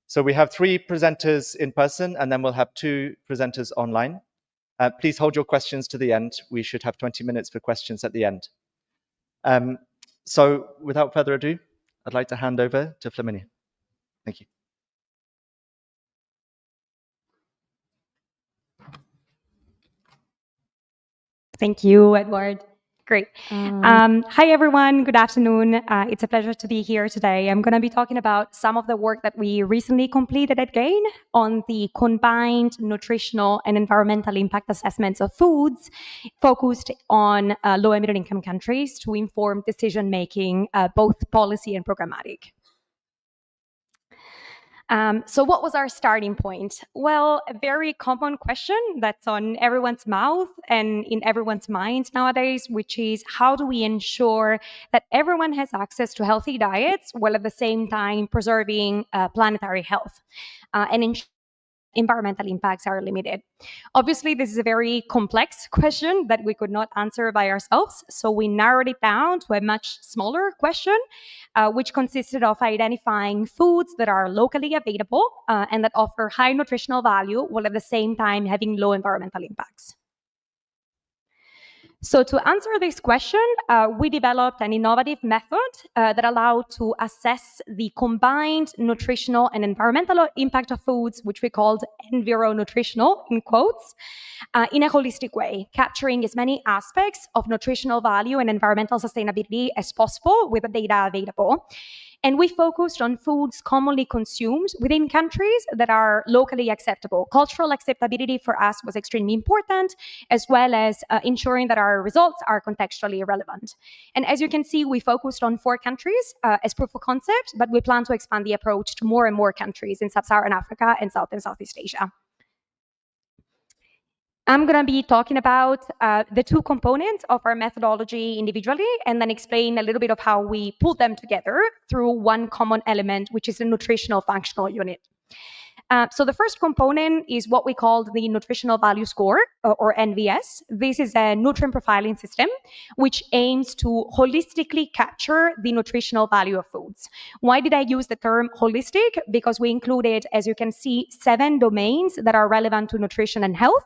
So we have 3 presenters in person, and then we'll have 2 presenters online. Please hold your questions to the end. We should have 20 minutes for questions at the end. So without further ado, I'd like to hand over to Flaminia. Thank you. Thank you, Edward. Great. Hi, everyone. Good afternoon. It's a pleasure to be here today. I'm going to be talking about some of the work that we recently completed at GAIN on the combined nutritional and environmental impact assessments of foods focused on low and middle income countries to inform decision-making, both policy and programmatic. So what was our starting point? Well, a very common question that's on everyone's mouth and in everyone's minds nowadays, which is how do we ensure that everyone has access to healthy diets while at the same time preserving planetary health and environmental impacts are limited? Obviously, this is a very complex question that we could not answer by ourselves. So we narrowed it down to a much smaller question, which consisted of identifying foods that are locally available and that offer high nutritional value while at the same time having low environmental impacts. So to answer this question, we developed an innovative method that allowed to assess the combined nutritional and environmental impact of foods, which we called environutritional, in quotes, in a holistic way, capturing as many aspects of nutritional value and environmental sustainability as possible with the data available. And we focused on foods commonly consumed within countries that are locally acceptable. Cultural acceptability for us was extremely important, as well as ensuring that our results are contextually relevant. And as you can see, we focused on 4 countries as proof of concept, but we plan to expand the approach to more and more countries in Sub-Saharan Africa and South and Southeast Asia. I'm going to be talking about the 2 components of our methodology individually and then explain a little bit of how we pulled them together through one common element, which is the nutritional functional unit. So the first component is what we call the Nutritional Value Score, or NVS. This is a nutrient profiling system which aims to holistically capture the nutritional value of foods. Why did I use the term holistic? Because we included, as you can see, 7 domains that are relevant to nutrition and health.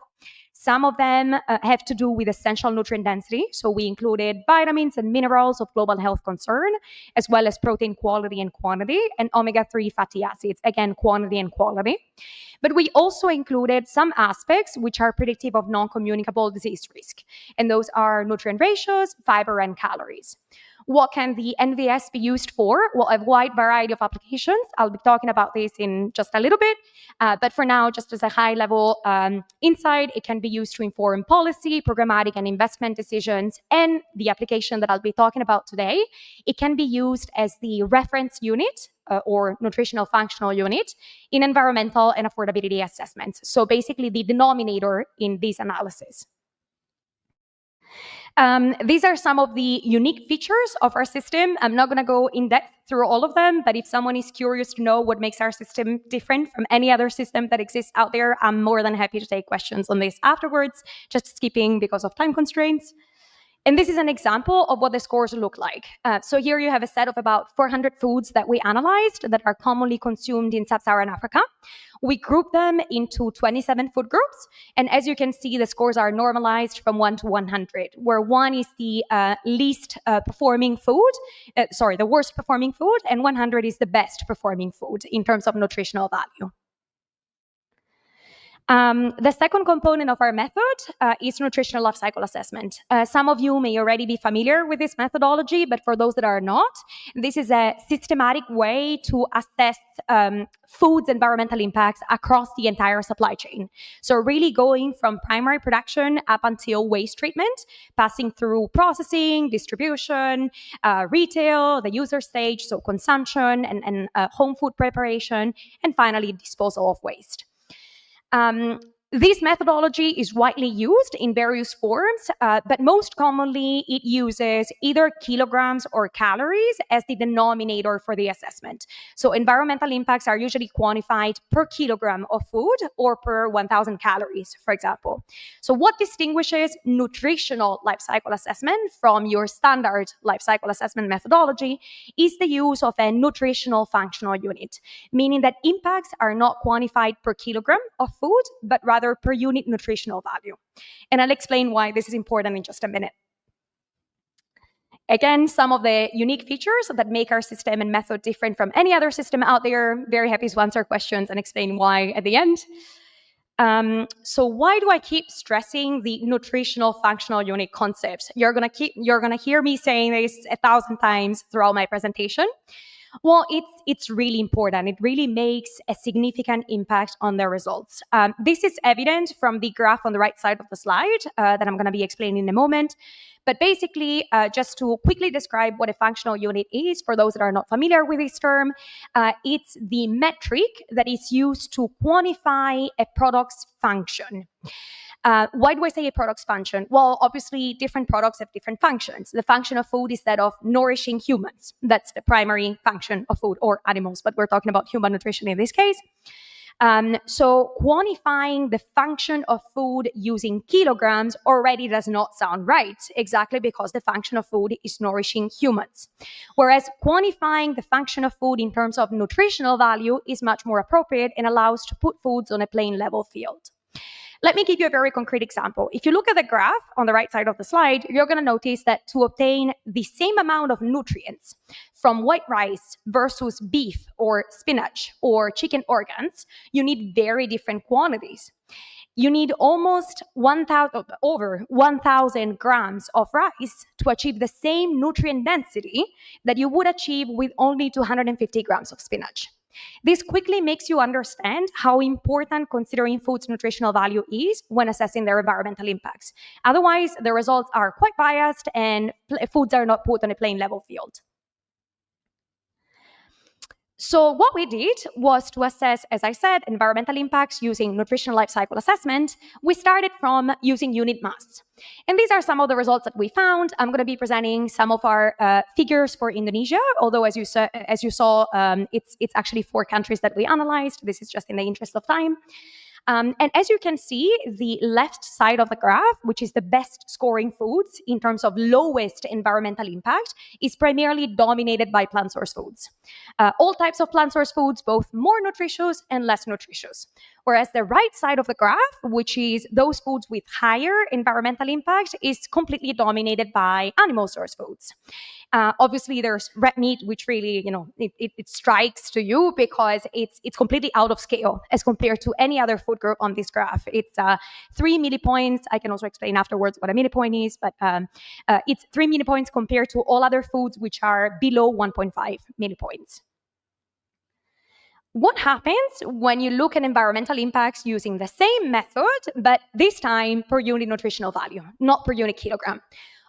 Some of them have to do with essential nutrient density. So we included vitamins and minerals of global health concern, as well as protein quality and quantity, and omega-3 fatty acids, again, quantity and quality. But we also included some aspects which are predictive of non-communicable disease risk. And those are nutrient ratios, fiber, and calories. What can the NVS be used for? Well, a wide variety of applications. I'll be talking about this in just a little bit. But for now, just as a high-level insight, it can be used to inform policy, programmatic, and investment decisions. And the application that I'll be talking about today, it can be used as the reference unit or nutritional functional unit in environmental and affordability assessments. So basically the denominator in this analysis. These are some of the unique features of our system. I'm not going to go in depth through all of them, but if someone is curious to know what makes our system different from any other system that exists out there, I'm more than happy to take questions on this afterwards, just skipping because of time constraints. And this is an example of what the scores look like. So here you have a set of about 400 foods that we analyzed that are commonly consumed in Sub-Saharan Africa. We grouped them into 27 food groups. And as you can see, the scores are normalized from 1 to 100, where 1 is the least performing food, the worst performing food, and 100 is the best performing food in terms of nutritional value. The second component of our method is nutritional life cycle assessment. Some of you may already be familiar with this methodology, but for those that are not, this is a systematic way to assess foods' environmental impacts across the entire supply chain. So really going from primary production up until waste treatment, passing through processing, distribution, retail, the user stage, so consumption and home food preparation, and finally disposal of waste. This methodology is widely used in various forms, but most commonly it uses either kilograms or calories as the denominator for the assessment. So environmental impacts are usually quantified per kilogram of food or per 1,000 calories, for example. So what distinguishes nutritional life cycle assessment from your standard life cycle assessment methodology is the use of a nutritional functional unit, meaning that impacts are not quantified per kilogram of food, but rather per unit nutritional value. And I'll explain why this is important in just a minute. Again, some of the unique features that make our system and method different from any other system out there. Very happy to answer questions and explain why at the end. So why do I keep stressing the nutritional functional unit concepts? You're gonna hear me saying this 1,000 times throughout my presentation. Well, it's really important. It really makes a significant impact on the results. This is evident from the graph on the right side of the slide that I'm going to be explaining in a moment. But basically, just to quickly describe what a functional unit is, for those that are not familiar with this term, it's the metric that is used to quantify a product's function. Why do I say a product's function? Well, obviously, different products have different functions. The function of food is that of nourishing humans. That's the primary function of food, or animals, but we're talking about human nutrition in this case. So quantifying the function of food using kilograms already does not sound right, exactly because the function of food is nourishing humans. Whereas quantifying the function of food in terms of nutritional value is much more appropriate and allows to put foods on a plain level field. Let me give you a very concrete example. If you look at the graph on the right side of the slide, you're going to notice that to obtain the same amount of nutrients from white rice versus beef or spinach or chicken organs, you need very different quantities. You need almost over 1,000 grams of rice to achieve the same nutrient density that you would achieve with only 250 grams of spinach. This quickly makes you understand how important considering food's nutritional value is when assessing their environmental impacts. Otherwise, the results are quite biased and foods are not put on a plain level field. So what we did was to assess, as I said, environmental impacts using nutritional life cycle assessment. We started from using unit mass. And these are some of the results that we found. I'm going to be presenting some of our figures for Indonesia, although as you saw, it's actually 4 countries that we analyzed. This is just in the interest of time. And as you can see, the left side of the graph, which is the best scoring foods in terms of lowest environmental impact, is primarily dominated by plant source foods. All types of plant source foods, both more nutritious and less nutritious. Whereas the right side of the graph, which is those foods with higher environmental impact, is completely dominated by animal source foods. Obviously, there's red meat, which really, it strikes to you because it's completely out of scale as compared to any other food group on this graph. It's 3 millipoints. I can also explain afterwards what a millipoint is, but it's 3 millipoints compared to all other foods, which are below 1.5 millipoints. What happens when you look at environmental impacts using the same method, but this time per unit nutritional value, not per unit kilogram?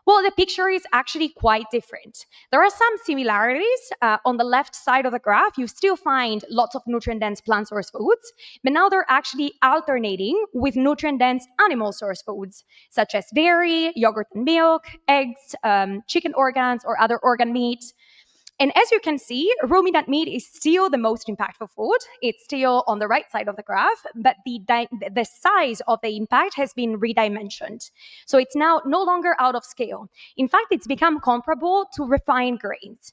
Well, the picture is actually quite different. There are some similarities. On the left side of the graph, you still find lots of nutrient-dense plant source foods, but now they're actually alternating with nutrient-dense animal source foods, such as dairy, yogurt and milk, eggs, chicken organs, or other organ meats. And as you can see, ruminant meat is still the most impactful food. It's still on the right side of the graph, but the size of the impact has been redimensioned. So it's now no longer out of scale. In fact, it's become comparable to refined grains.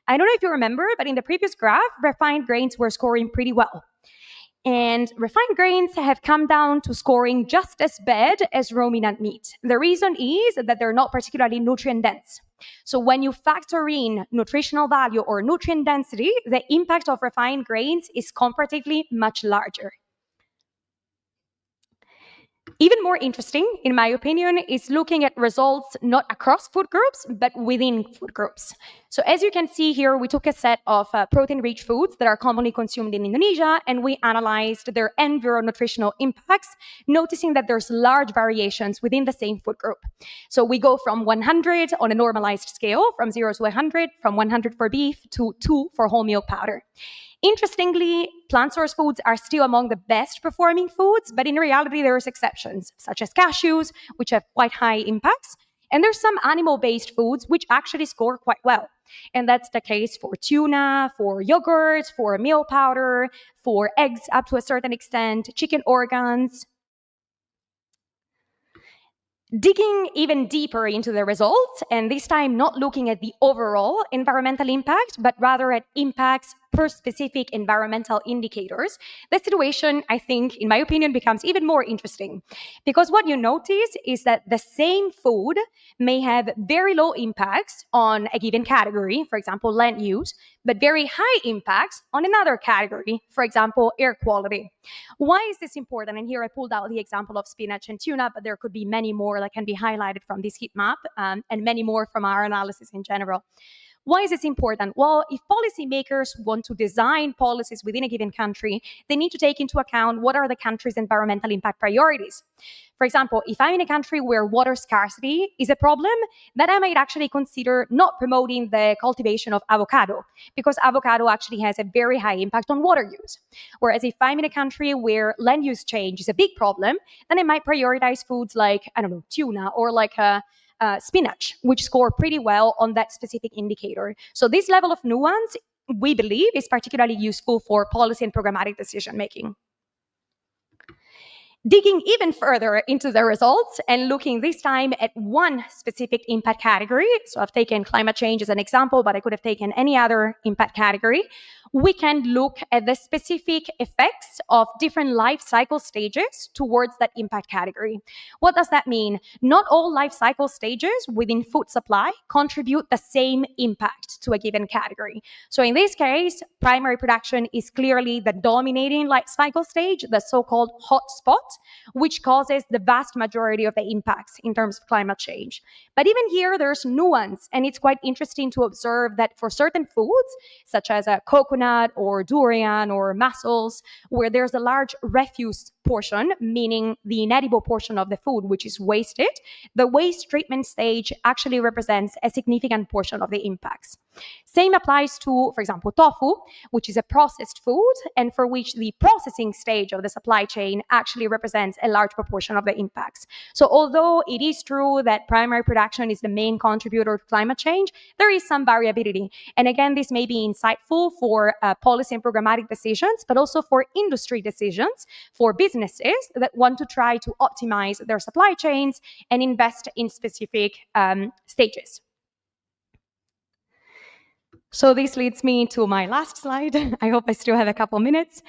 I don't know if you remember, but in the previous graph, refined grains were scoring pretty well. And refined grains have come down to scoring just as bad as ruminant meat. The reason is that they're not particularly nutrient dense. So when you factor in nutritional value or nutrient density, the impact of refined grains is comparatively much larger. Even more interesting, in my opinion, is looking at results not across food groups, but within food groups. So as you can see here, we took a set of protein-rich foods that are commonly consumed in Indonesia, and we analyzed their environutritional impacts, noticing that there's large variations within the same food group. So we go from 100 on a normalized scale, from 0 to 100, from 100 for beef to 2 for whole milk powder. Interestingly, plant source foods are still among the best performing foods, but in reality, there's exceptions, such as cashews, which have quite high impacts. And there's some animal-based foods which actually score quite well. And that's the case for tuna, for yogurt, for milk powder, for eggs up to a certain extent, chicken organs. Digging even deeper into the results, and this time not looking at the overall environmental impact, but rather at impacts per specific environmental indicators, the situation, I think, in my opinion, becomes even more interesting. Because what you notice is that the same food may have very low impacts on a given category, for example, land use, but very high impacts on another category, for example, air quality. Why is this important? And here I pulled out the example of spinach and tuna, but there could be many more that can be highlighted from this heat map, and many more from our analysis in general. Why is this important? Well, if policymakers want to design policies within a given country, they need to take into account what are the country's environmental impact priorities. For example, if I'm in a country where water scarcity is a problem, then I might actually consider not promoting the cultivation of avocado, because avocado actually has a very high impact on water use. Whereas if I'm in a country where land use change is a big problem, then I might prioritize foods like, I don't know, tuna or like spinach, which score pretty well on that specific indicator. So this level of nuance, we believe, is particularly useful for policy and programmatic decision making. Digging even further into the results and looking this time at one specific impact category, so I've taken climate change as an example, but I could have taken any other impact category, we can look at the specific effects of different life cycle stages towards that impact category. What does that mean? Not all life cycle stages within food supply contribute the same impact to a given category. So in this case, primary production is clearly the dominating life cycle stage, the so-called hot spot, which causes the vast majority of the impacts in terms of climate change. But even here, there's nuance, and it's quite interesting to observe that for certain foods, such as a coconut or durian or mussels, where there's a large refuse portion, meaning the inedible portion of the food, which is wasted, the waste treatment stage actually represents a significant portion of the impacts. Same applies to, for example, tofu, which is a processed food, and for which the processing stage of the supply chain actually represents a large proportion of the impacts. So although it is true that primary production is the main contributor to climate change, there is some variability. And again, this may be insightful for policy and programmatic decisions, but also for industry decisions, for businesses that want to try to optimize their supply chains and invest in specific stages. So this leads me to my last slide. I hope I still have a couple minutes,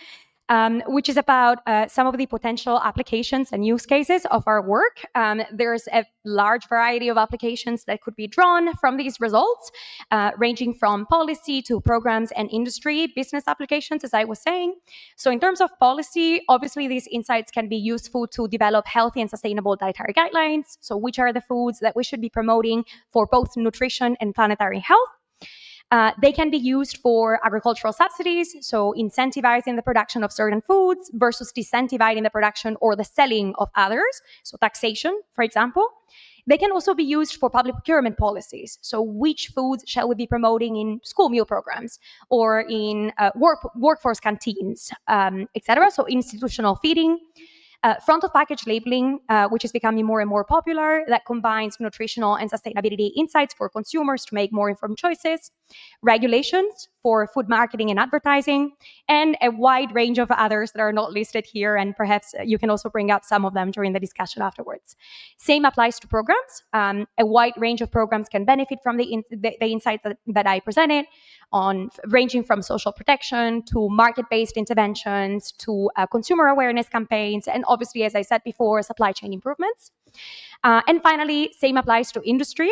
which is about some of the potential applications and use cases of our work. There's a large variety of applications that could be drawn from these results, ranging from policy to programs and industry business applications, as I was saying. So in terms of policy, obviously these insights can be useful to develop healthy and sustainable dietary guidelines. So which are the foods that we should be promoting for both nutrition and planetary health? They can be used for agricultural subsidies, so incentivizing the production of certain foods versus disincentivizing the production or the selling of others, so taxation, for example. They can also be used for public procurement policies, so which foods shall we be promoting in school meal programs or in workforce canteens, etc., so institutional feeding. Front of package labeling, which is becoming more and more popular, that combines nutritional and sustainability insights for consumers to make more informed choices, regulations for food marketing and advertising, and a wide range of others that are not listed here, and perhaps you can also bring up some of them during the discussion afterwards. Same applies to programs. A wide range of programs can benefit from the insights that I presented, on ranging from social protection to market-based interventions to consumer awareness campaigns, and obviously, as I said before, supply chain improvements. And finally, same applies to industry.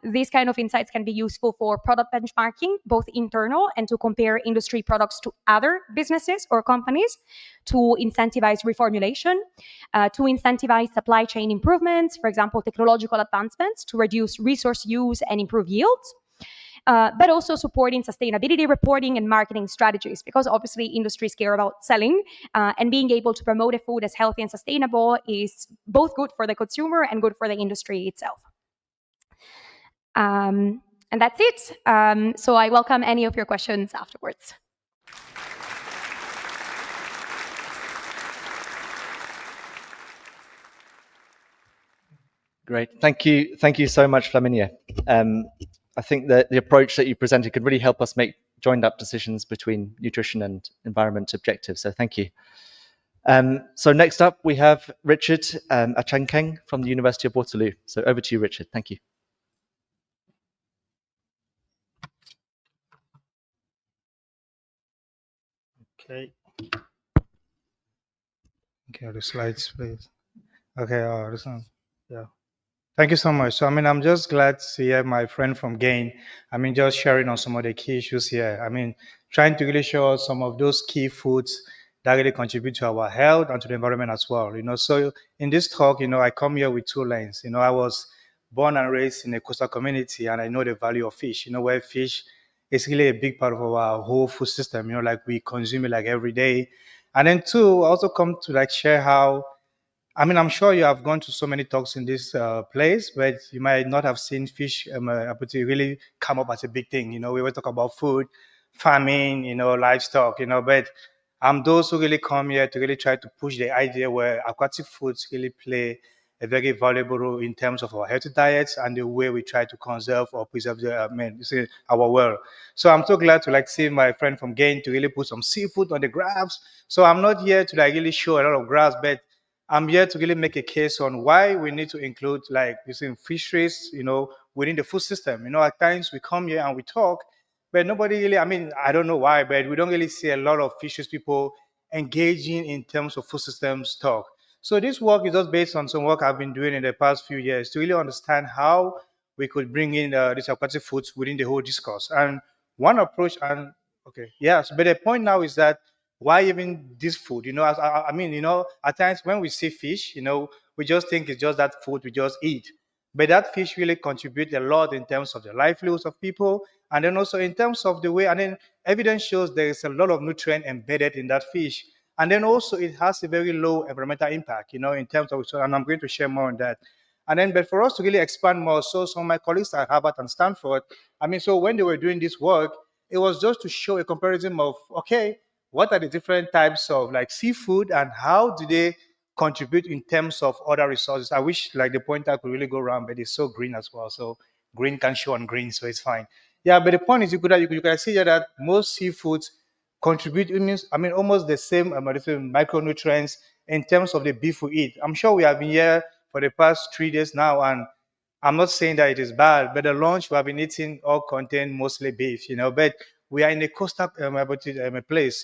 These kind of insights can be useful for product benchmarking, both internal and to compare industry products to other businesses or companies, to incentivize reformulation, to incentivize supply chain improvements, for example, technological advancements to reduce resource use and improve yields. but also supporting sustainability reporting and marketing strategies, because obviously industries care about selling, and being able to promote a food as healthy and sustainable is both good for the consumer and good for the industry itself. And that's it. So I welcome any of your questions afterwards. Great. Thank you so much, Flaminia. I think that the approach that you presented could really help us make joined up decisions between nutrition and environment objectives. So thank you. So next up, we have Richard Achankeng from the University of Waterloo. So over to you, Richard. Thank you. Okay. Okay, the slides, please. Okay, this one. Yeah. Thank you so much. So, I'm just glad to hear my friend from Gain. Just sharing on some of the key issues here. Trying to really show us some of those key foods that really contribute to our health and to the environment as well. So in this talk, I come here with two lanes. I was born and raised in a coastal community, and I know the value of fish. Where fish is really a big part of our whole food system. Like we consume it like every day. And then two, I also come to like share how I'm sure you have gone to so many talks in this place, but you might not have seen fish really come up as a big thing. We always talk about food, farming, livestock, but those who really come here to really try to push the idea where aquatic foods really play a very valuable role in terms of our healthy diets and the way we try to conserve or preserve our world. So I'm so glad to like see my friend from Gain to really put some seafood on the graphs. So I'm not here to like really show a lot of graphs, but I'm here to really make a case on why we need to include like using fisheries, within the food system. At times we come here and we talk, but nobody really, I don't know why, but we don't really see a lot of fisheries people engaging in terms of food systems talk. So this work is just based on some work I've been doing in the past few years to really understand how we could bring in these aquatic foods within the whole discourse. And one approach, and okay, yes, but the point now is that why even this food? At times when we see fish, we just think it's just that food we just eat. But that fish really contributes a lot in terms of the livelihoods of people, and then also in terms of the way, and then evidence shows there is a lot of nutrient embedded in that fish. And then also it has a very low environmental impact, in terms of, so, and I'm going to share more on that. And then, but for us to really expand more, so some of my colleagues at Harvard and Stanford, so when they were doing this work, it was just to show a comparison of, okay, what are the different types of like seafood and how do they contribute in terms of other resources? I wish like the pointer could really go around, but it's so green as well. So green can show on green, so it's fine. Yeah, but the point is you can see here that most seafoods contribute, almost the same micronutrients in terms of the beef we eat. I'm sure we have been here for the past 3 days now, and I'm not saying that it is bad, but the lunch we have been eating all contain mostly beef, but we are in a coastal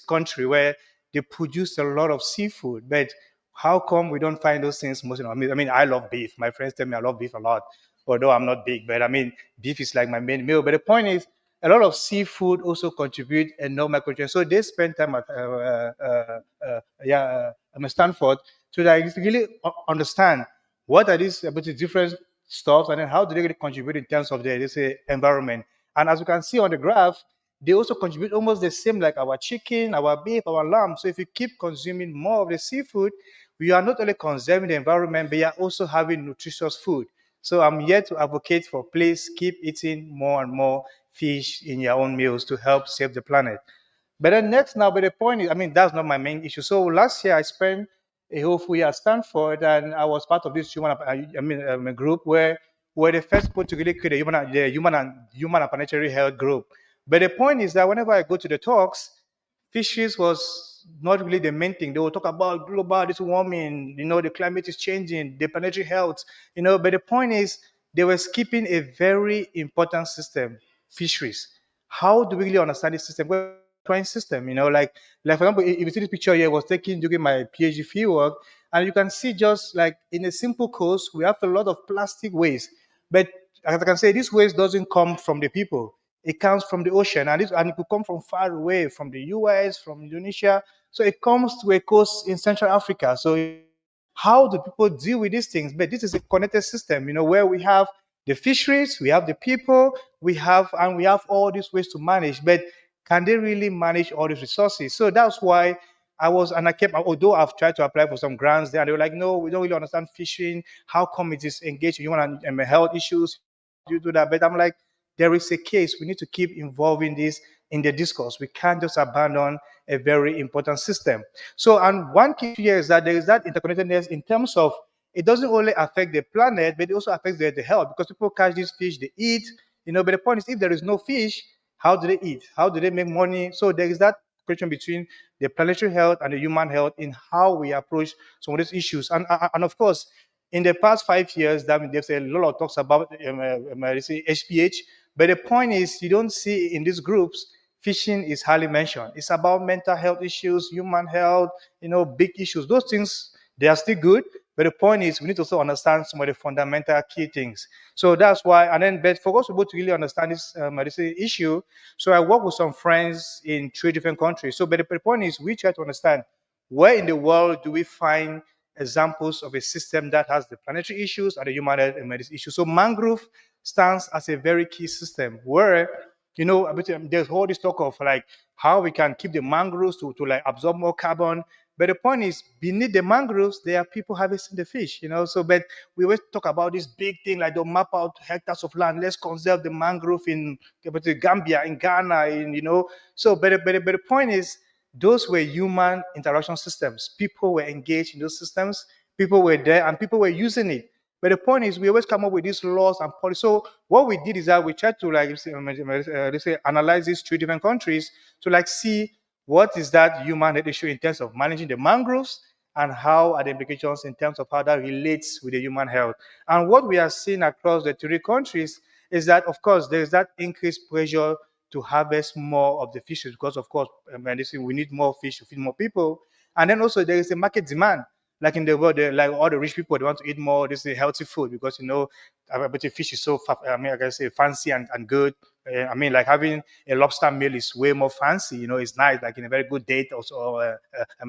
country where they produce a lot of seafood. But how come we don't find those things most? I love beef. My friends tell me I love beef a lot, although I'm not big. But beef is like my main meal. But the point is, a lot of seafood also contribute enormous micronutrients. So they spend time at Stanford to like really understand what are these about the different stuff and then how do they really contribute in terms of the environment. And as you can see on the graph, they also contribute almost the same like our chicken, our beef, our lamb. So if you keep consuming more of the seafood, we are not only conserving the environment, but you are also having nutritious food. So I'm here to advocate for please keep eating more and more fish in your own meals to help save the planet. But then next now, but the point is, that's not my main issue. So last year I spent a whole full year at Stanford, and I was part of this a group where the first put to really create the human and planetary health group. But the point is that whenever I go to the talks, fisheries was not really the main thing. They will talk about global this warming, the climate is changing, the planetary health, But the point is, they were skipping a very important system, fisheries. How do we really understand this system? Well, system, like for example, if you see this picture here, was taken during my PhD fieldwork, and you can see just like in a simple coast, we have a lot of plastic waste. But as I can say, this waste doesn't come from the people. It comes from the ocean, and it could come from far away, from the US, from Indonesia. So it comes to a coast in Central Africa. So how do people deal with these things? But this is a connected system, where we have the fisheries, we have the people, we have all these ways to manage, but can they really manage all these resources? So that's why I kept, although I've tried to apply for some grants there, and they were like, no, we don't really understand fishing. How come it is engaged in human and health issues? You do that, but I'm like, there is a case. We need to keep involving this in the discourse. We can't just abandon a very important system. So, and one key here is that there is that interconnectedness in terms of it doesn't only affect the planet, but it also affects the health because people catch these fish, they eat, but the point is, if there is no fish, how do they eat? How do they make money? So there is that connection between the planetary health and the human health in how we approach some of these issues. And of course, in the past 5 years, there's a lot of talks about HPH, but the point is, you don't see in these groups fishing is hardly mentioned. It's about mental health issues, human health, big issues. Those things, they are still good, but the point is we need to also understand some of the fundamental key things. So that's why, and then, but for us to be able to really understand this issue, so I work with some friends in 3 different countries. So, but the point is we try to understand where in the world do we find examples of a system that has the planetary issues and the human health and medicine issues. So mangrove stands as a very key system where, there's all this talk of like how we can keep the mangroves to like absorb more carbon. But the point is, beneath the mangroves, there are people harvesting the fish, So, but we always talk about this big thing, like they'll map out hectares of land. Let's conserve the mangrove in Gambia, in Ghana, So, but the point is, those were human interaction systems. People were engaged in those systems. People were there, and people were using it. But the point is, we always come up with these laws and policies. So what we did is that we tried to let's say analyze these 3 different countries to like see what is that human health issue in terms of managing the mangroves and how are the implications in terms of how that relates with the human health. And what we are seeing across the 3 countries is that, of course, there is that increased pressure to harvest more of the fishes because, of course, we need more fish to feed more people. And then also there is a market demand. Like in the world, like all the rich people, they want to eat more this is healthy food because but the fish is so I can say fancy and good. Like having a lobster meal is way more fancy. It's nice, like in a very good date also, or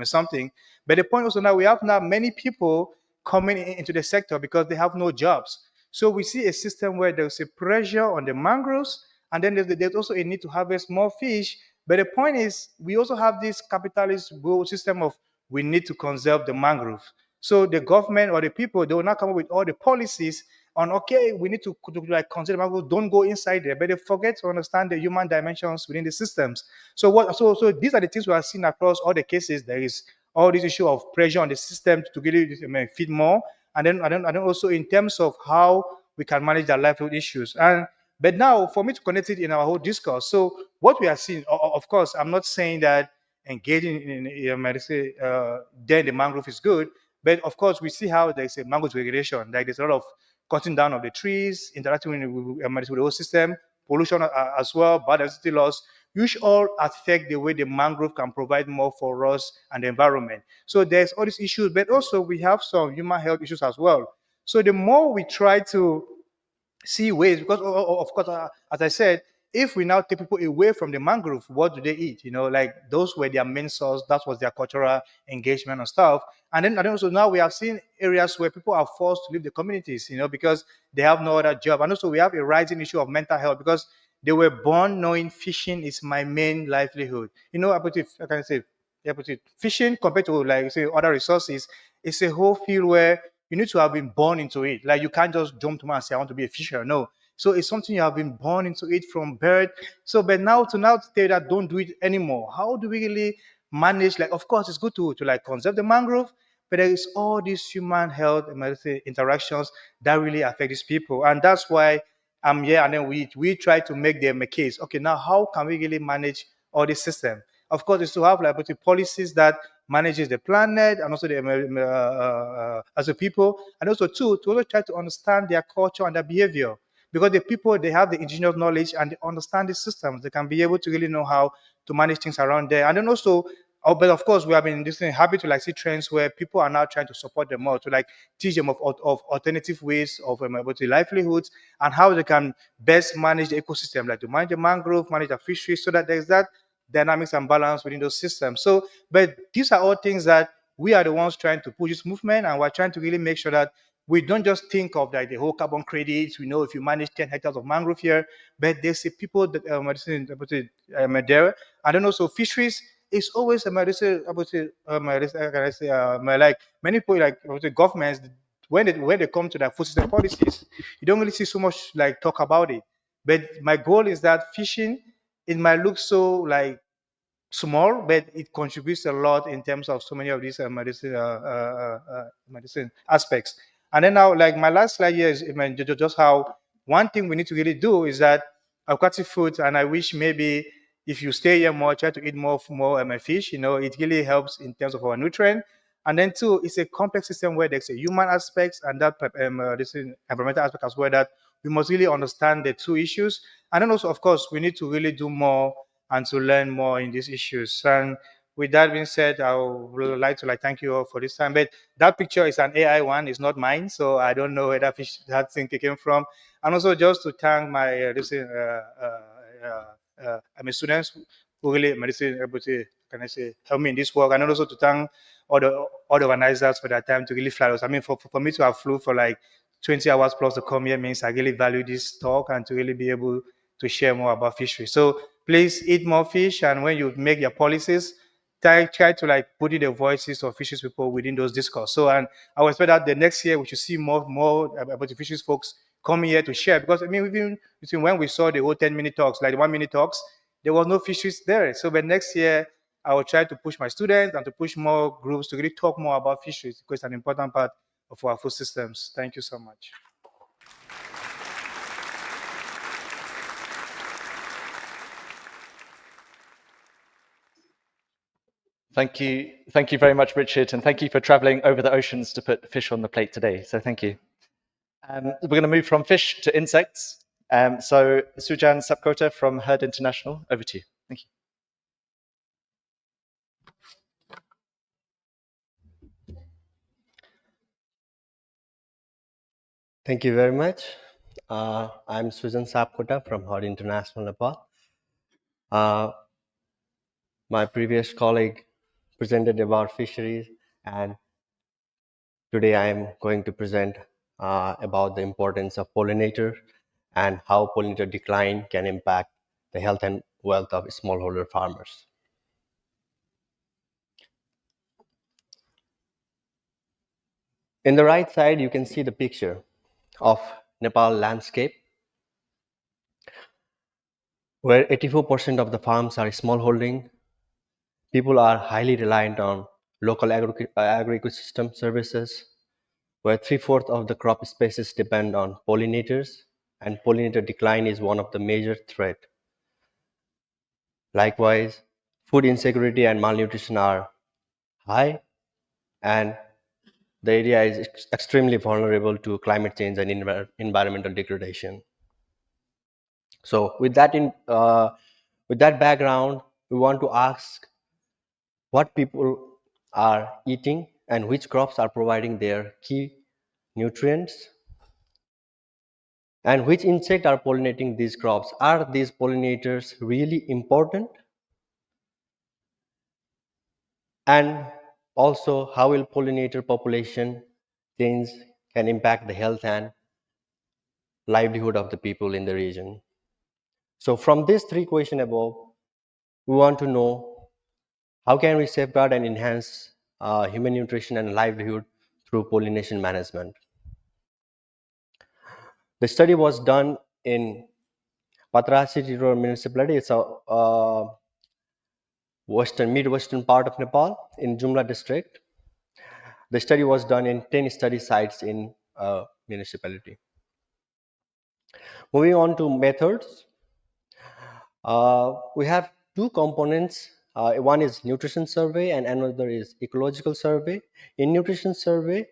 something. But the point also now we have many people coming into the sector because they have no jobs. So we see a system where there's a pressure on the mangroves, and then there's also a need to harvest more fish. But the point is, we also have this capitalist system of we need to conserve the mangrove. So the government or the people, they will not come up with all the policies on, okay, we need to like consider mangrove, don't go inside there, but they forget to understand the human dimensions within the systems. So these are the things we are seeing across all the cases. There is all this issue of pressure on the system to really feed more, and then also in terms of how we can manage their livelihood issues. But now, for me to connect it in our whole discourse, so what we are seeing, of course, I'm not saying that engaging in medicine, then the mangrove is good. But of course, we see how there's a mangrove degradation. Like there's a lot of cutting down of the trees, interacting with the whole system, pollution as well, biodiversity loss, which all affect the way the mangrove can provide more for us and the environment. So there's all these issues, but also we have some human health issues as well. So the more we try to see ways, because of course, as I said, if we now take people away from the mangrove, what do they eat? Like those were their main source. That was their cultural engagement and stuff. And then also now we have seen areas where people are forced to leave the communities, because they have no other job. And also we have a rising issue of mental health because they were born knowing fishing is my main livelihood. About it, I can say, but fishing compared to like say other resources, it's a whole field where you need to have been born into it. Like you can't just jump to and say I want to be a fisher. No. So it's something you have been born into it from birth. So, but now to tell that don't do it anymore. How do we really manage? Like, of course, it's good to like conserve the mangrove, but there is all these human health and medicine interactions that really affect these people, and that's why I'm here. And then we try to make them a case. Okay, now how can we really manage all this system? Of course, is to have like policies that manages the planet and also the as a people, and also to also try to understand their culture and their behavior. Because the people, they have the indigenous knowledge and they understand the systems. They can be able to really know how to manage things around there. And then also, but of course, we have been this happy to like see trends where people are now trying to support them more to like teach them of alternative ways of about the livelihoods and how they can best manage the ecosystem, like to manage the mangrove, manage the fisheries, so that there's that dynamics and balance within those systems. But these are all things that we are the ones trying to push this movement, and we're trying to really make sure that we don't just think of like the whole carbon credits. We know if you manage 10 hectares of mangrove here, but there's a people that there. And then also fisheries is always like many people like governments when they come to their food system policies, you don't really see so much like talk about it. But my goal is that fishing, it might look so like small, but it contributes a lot in terms of so many of these medicine aspects. And then now, like my last slide here is just how one thing we need to really do is that aquatic food, and I wish maybe if you stay here more, try to eat more fish. It really helps in terms of our nutrient. And then two, it's a complex system where there's a human aspect and that this environmental aspect as well. That we must really understand the two issues. And then also, of course, we need to really do more and to learn more in these issues. And with that being said, I would like to thank you all for this time. But that picture is an AI one; it's not mine, so I don't know where that thing came from. And also just to thank my students who really able to help me in this work, and also to thank all the organizers for their time to really fly us. I mean, for me to have flew for like 20 hours plus to come here means I really value this talk and to really be able to share more about fishery. So please eat more fish, and when you make your policies, try to put in the voices of fisheries people within those discourse. So, and I would expect that the next year we should see more about the fisheries folks coming here to share, because I mean, even between when we saw the whole 10-minute talks, like the 1-minute talks, there was no fisheries there. So, but next year I will try to push my students and to push more groups to really talk more about fisheries, because it's an important part of our food systems. Thank you so much. Thank you very much, Richard, and thank you for traveling over the oceans to put fish on the plate today. So thank you. We're going to move from fish to insects. So Sujan Sapkota from Herd International, over to you. Thank you. Thank you very much. I'm Sujan Sapkota from Herd International, Nepal. My previous colleague presented about fisheries, and today I am going to present about the importance of pollinators and how pollinator decline can impact the health and wealth of smallholder farmers. In the right side, you can see the picture of Nepal landscape, where 84% of the farms are smallholding. People are highly reliant on local agro-ecosystem services, where 3/4 of the crop species depend on pollinators, and pollinator decline is one of the major threats. Likewise, food insecurity and malnutrition are high, and the area is extremely vulnerable to climate change and environmental degradation. So with that background, we want to ask what people are eating and which crops are providing their key nutrients, and which insects are pollinating these crops. Are these pollinators really important? And also, how will pollinator population change can impact the health and livelihood of the people in the region? So from these three questions above, we want to know how can we safeguard and enhance human nutrition and livelihood through pollination management. The study was done in Patrasi rural municipality. It's a midwestern part of Nepal in Jumla district. The study was done in 10 study sites in a municipality. Moving on to methods, we have two components. One is nutrition survey and another is ecological survey. In nutrition survey,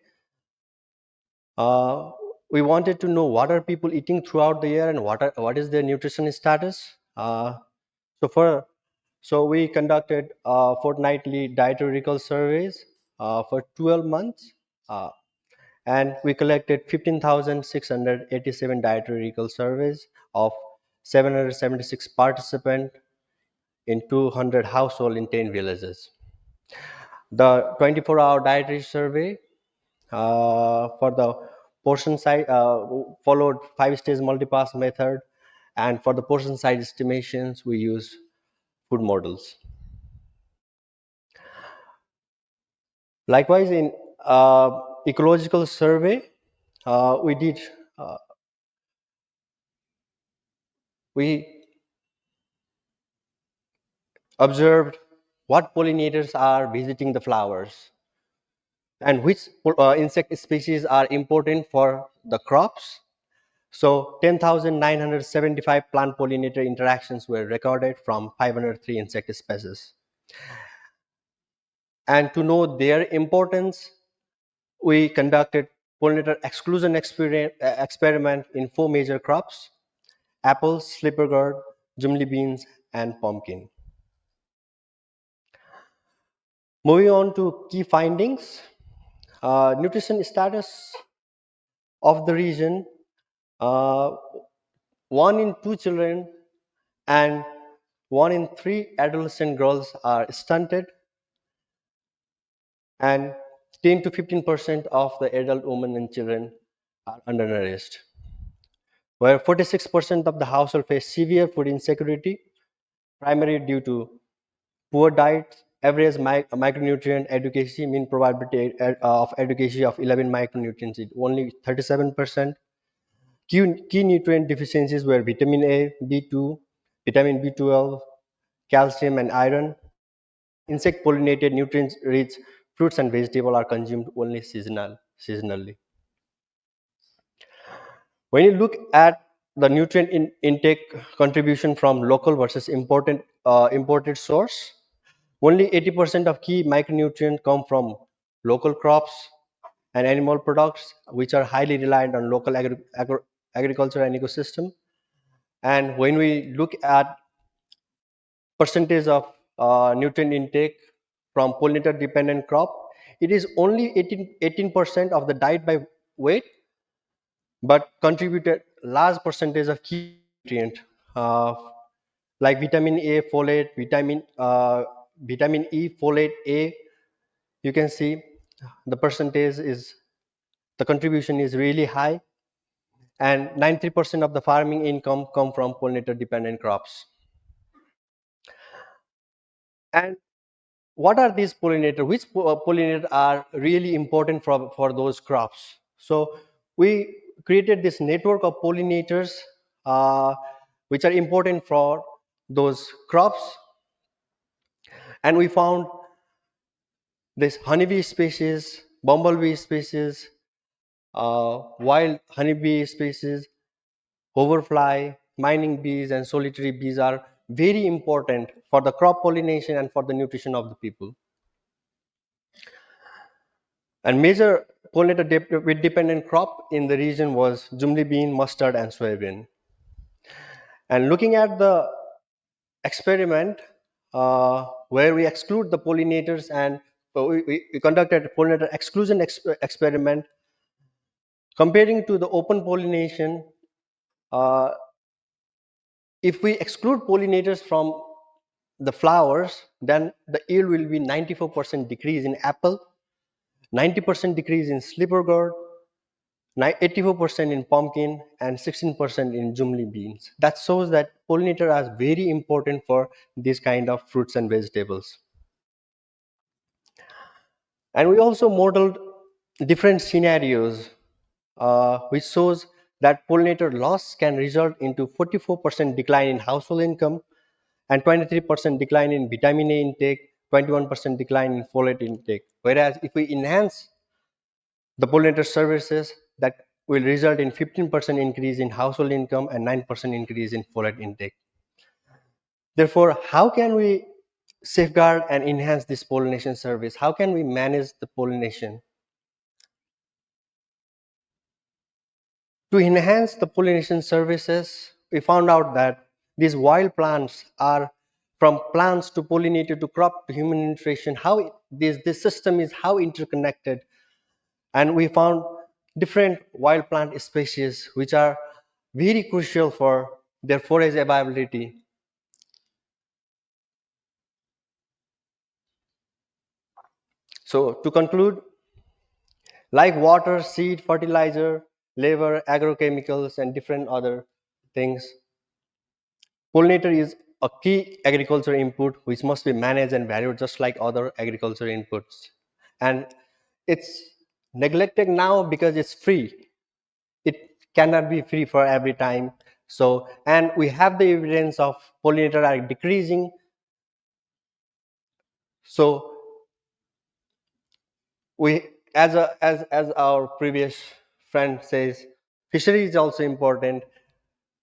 we wanted to know what are people eating throughout the year and what is their nutrition status. So we conducted fortnightly dietary recall surveys for 12 months, and we collected 15,687 dietary recall surveys of 776 participants in 200 households in 10 villages. The 24-hour dietary survey for the portion size, followed 5-stage multipass method, and for the portion size estimations, we use food models. Likewise, in ecological survey, uh, we observed what pollinators are visiting the flowers and which insect species are important for the crops. So 10,975 plant pollinator interactions were recorded from 503 insect species. And to know their importance, we conducted pollinator exclusion experiment in 4 major crops: apples, slipper gourd, jumli beans, and pumpkin. Moving on to key findings, nutrition status of the region, uh, 1 in 2 children and 1 in 3 adolescent girls are stunted, and 10 to 15% of the adult women and children are undernourished, where 46% of the household face severe food insecurity, primarily due to poor diet. Average micronutrient adequacy, mean probability of adequacy of 11 micronutrients is only 37%. Key nutrient deficiencies were vitamin A, B2, vitamin B12, calcium, and iron. Insect pollinated nutrients rich fruits and vegetables are consumed only seasonally. When you look at the nutrient intake contribution from local versus imported source, only 80% of key micronutrients come from local crops and animal products, which are highly reliant on local agriculture and ecosystem. And when we look at percentage of nutrient intake from pollinator dependent crop, it is only 18% of the diet by weight, but contributed large percentage of key nutrient, uh, like vitamin A, folate, vitamin E, folate A. You can see the contribution is really high, and 93% of the farming income come from pollinator dependent crops. And what are these pollinators? Which pollinators are really important for those crops? So we created this network of pollinators, uh, which are important for those crops, and we found this honeybee species, bumblebee species, wild honeybee species, hoverfly, mining bees, and solitary bees are very important for the crop pollination and for the nutrition of the people. And major pollinator with dependent crop in the region was jumli bean, mustard, and soybean. And looking at the experiment where we exclude the pollinators, and we conducted a pollinator exclusion experiment comparing to the open pollination. uh, if we exclude pollinators from the flowers, then the yield will be 94% decrease in apple, 90% decrease in slipper gourd, 84% in pumpkin, and 16% in jumli beans. That shows that pollinator are very important for these kind of fruits and vegetables. And we also modeled different scenarios, which shows that pollinator loss can result into 44% decline in household income and 23% decline in vitamin A intake, 21% decline in folate intake. Whereas if we enhance the pollinator services, that will result in 15% increase in household income and 9% increase in folate intake. Therefore, how can we safeguard and enhance this pollination service? How can we manage the pollination? To enhance the pollination services, we found out that these wild plants are from plants to pollinator to crop to human nutrition, this system is how interconnected. And we found different wild plant species which are very crucial for their forage availability. So to conclude, like water, seed, fertilizer, labor, agrochemicals, and different other things. Pollinator is a key agriculture input which must be managed and valued just like other agriculture inputs. And it's neglected now because it's free. It cannot be free for every time. So, and we have the evidence of pollinator are decreasing. So we, as our previous friend says, fishery is also important.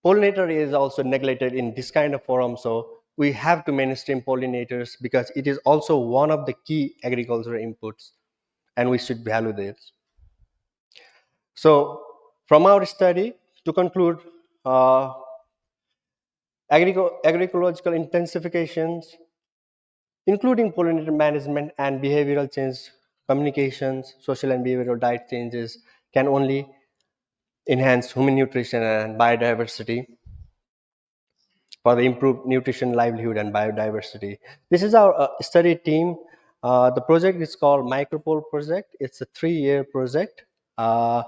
Pollinator is also neglected in this kind of forum. So we have to mainstream pollinators because it is also one of the key agricultural inputs, and we should value this. So from our study, to conclude, uh, agroecological intensifications, including pollinator management and behavioral change, communications, social and behavioral diet changes, can only enhance human nutrition and biodiversity for the improved nutrition, livelihood, and biodiversity. This is our study team. The project is called Micropole Project. It's a 3-year project uh,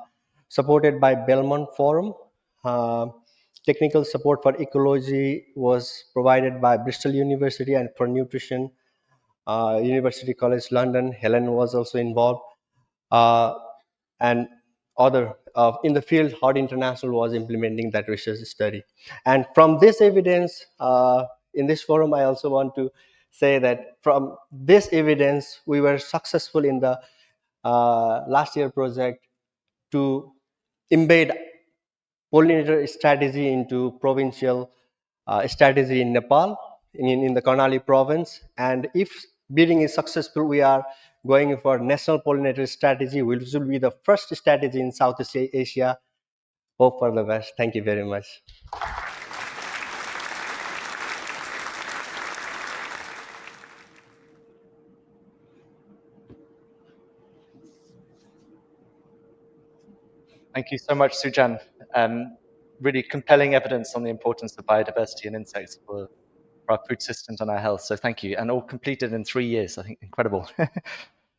supported by Belmont Forum. Uh, Technical support for ecology was provided by Bristol University, and for nutrition, University College London. Helen was also involved. Uh, and other in the field, Hard International was implementing that research study. And from this evidence, in this forum, I also want to say that from this evidence, we were successful in the last year project to embed pollinator strategy into provincial strategy in Nepal, in the Karnali province. And if bidding is successful, we are going for national pollinator strategy, which will be the first strategy in Southeast Asia. Hope for the best. Thank you very much. Thank you so much, Sujan. Really compelling evidence on the importance of biodiversity and insects for our food systems and our health. So thank you. And all completed in 3 years. I think incredible.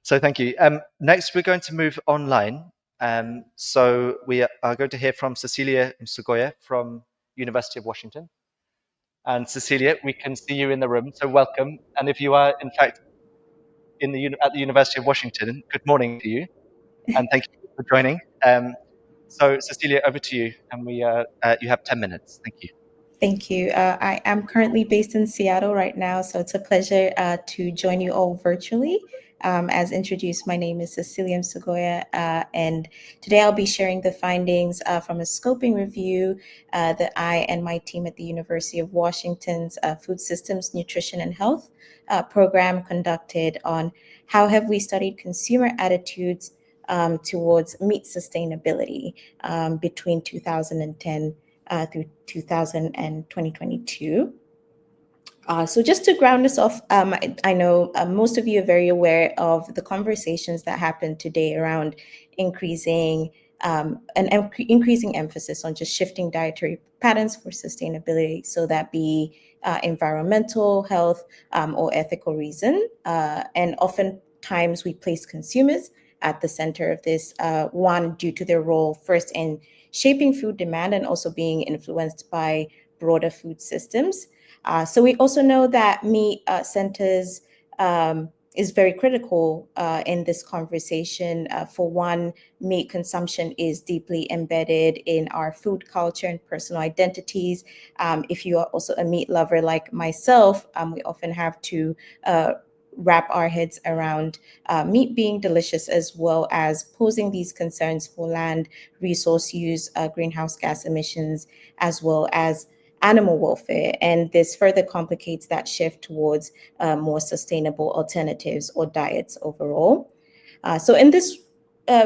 So thank you. Next, we're going to move online. So we are going to hear from Cecilia Msugoya from University of Washington. And Cecilia, we can see you in the room, so welcome. And if you are, in fact, at the University of Washington, good morning to you, and thank you for joining. So Cecilia, over to you, and you have 10 minutes. Thank you. Thank you. I am currently based in Seattle right now, so it's a pleasure to join you all virtually. As introduced, my name is Cecilia Msugoya, and today I'll be sharing the findings from a scoping review that I and my team at the University of Washington's Food Systems, Nutrition, and Health program conducted on how have we studied consumer attitudes towards meat sustainability between 2010 through 2022. So just to ground us off, I know most of you are very aware of the conversations that happened today around increasing increasing emphasis on just shifting dietary patterns for sustainability, so that be environmental, health, or ethical reason. And oftentimes we place consumers at the center of this, one, due to their role first in shaping food demand and also being influenced by broader food systems. So we also know that meat centers is very critical in this conversation. For one, meat consumption is deeply embedded in our food culture and personal identities. If you are also a meat lover like myself, we often have to wrap our heads around meat being delicious, as well as posing these concerns for land, resource use, greenhouse gas emissions, as well as animal welfare. And this further complicates that shift towards more sustainable alternatives or diets overall. So in this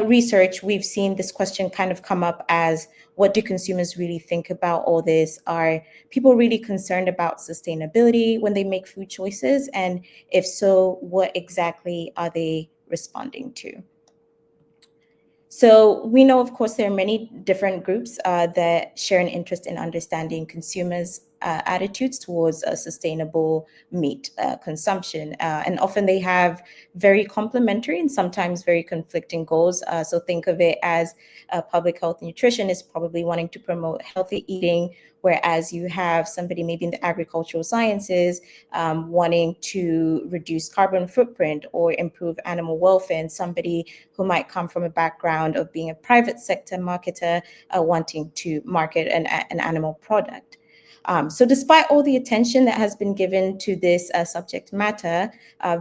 research, we've seen this question kind of come up as, what do consumers really think about all this? Are people really concerned about sustainability when they make food choices? And if so, what exactly are they responding to? So we know, of course, there are many different groups that share an interest in understanding consumers' attitudes towards sustainable meat consumption. And often they have very complementary and sometimes very conflicting goals. So think of it as public health nutrition is probably wanting to promote healthy eating, whereas you have somebody maybe in the agricultural sciences wanting to reduce carbon footprint or improve animal welfare, and somebody who might come from a background of being a private sector marketer wanting to market an animal product. So despite all the attention that has been given to this subject matter,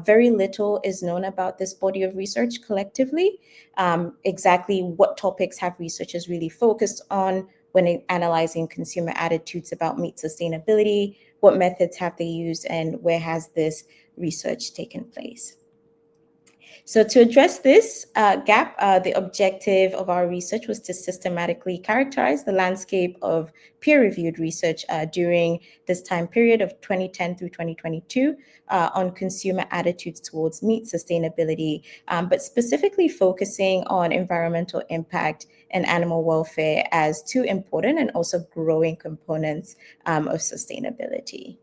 very little is known about this body of research collectively. Exactly what topics have researchers really focused on when analyzing consumer attitudes about meat sustainability? What methods have they used, and where has this research taken place? So to address this gap, the objective of our research was to systematically characterize the landscape of peer-reviewed research during this time period of 2010 through 2022 on consumer attitudes towards meat sustainability, but specifically focusing on environmental impact and animal welfare as two important and also growing components of sustainability.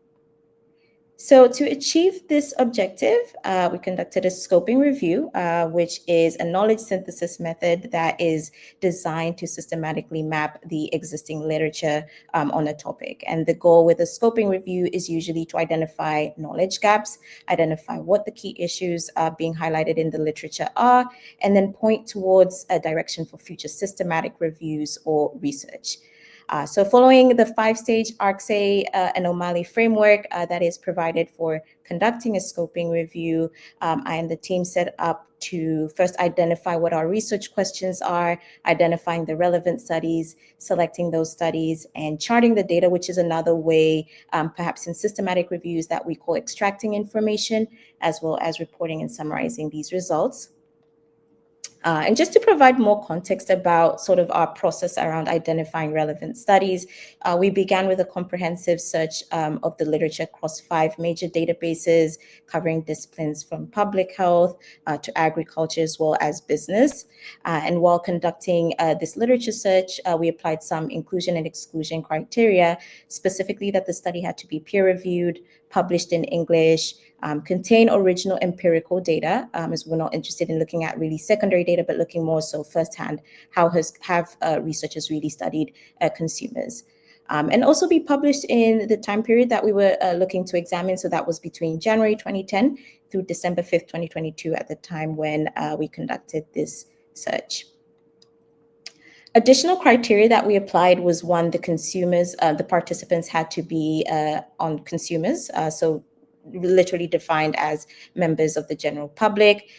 So to achieve this objective, we conducted a scoping review, which is a knowledge synthesis method that is designed to systematically map the existing literature on a topic. And the goal with a scoping review is usually to identify knowledge gaps, identify what the key issues being highlighted in the literature are, and then point towards a direction for future systematic reviews or research. So following the 5-stage ARCSA and O'Malley framework that is provided for conducting a scoping review, I and the team set up to first identify what our research questions are, identifying the relevant studies, selecting those studies, and charting the data, which is another way, perhaps in systematic reviews, that we call extracting information, as well as reporting and summarizing these results. And just to provide more context about sort of our process around identifying relevant studies, we began with a comprehensive search of the literature across 5 major databases covering disciplines from public health to agriculture as well as business. And while conducting this literature search, we applied some inclusion and exclusion criteria, specifically that the study had to be peer-reviewed, published in English, contain original empirical data, as we're not interested in looking at really secondary data, but looking more so firsthand, how have researchers really studied consumers. And also be published in the time period that we were looking to examine. So that was between January 2010 through December 5th, 2022, at the time when we conducted this search. Additional criteria that we applied was, one, the participants had to be on consumers. So literally defined as members of the general public.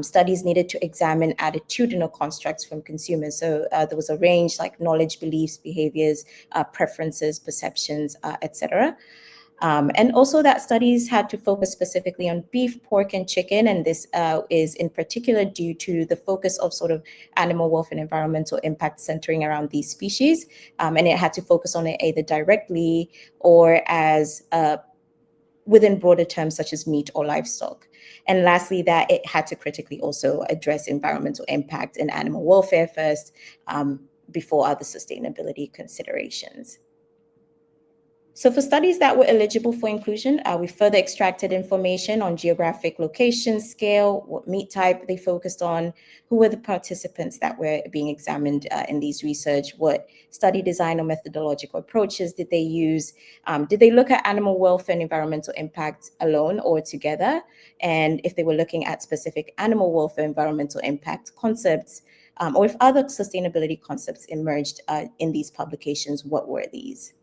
Studies needed to examine attitudinal constructs from consumers. So there was a range like knowledge, beliefs, behaviors, preferences, perceptions, etc. And also that studies had to focus specifically on beef, pork, and chicken. And this is in particular due to the focus of sort of animal welfare and environmental impact centering around these species. And it had to focus on it either directly or as within broader terms such as meat or livestock. And lastly, that it had to critically also address environmental impact and animal welfare first before other sustainability considerations. So for studies that were eligible for inclusion, we further extracted information on geographic location, scale, what meat type they focused on, who were the participants that were being examined in these research, what study design or methodological approaches did they use, did they look at animal welfare and environmental impact alone or together, and if they were looking at specific animal welfare environmental impact concepts, or if other sustainability concepts emerged in these publications, what were these?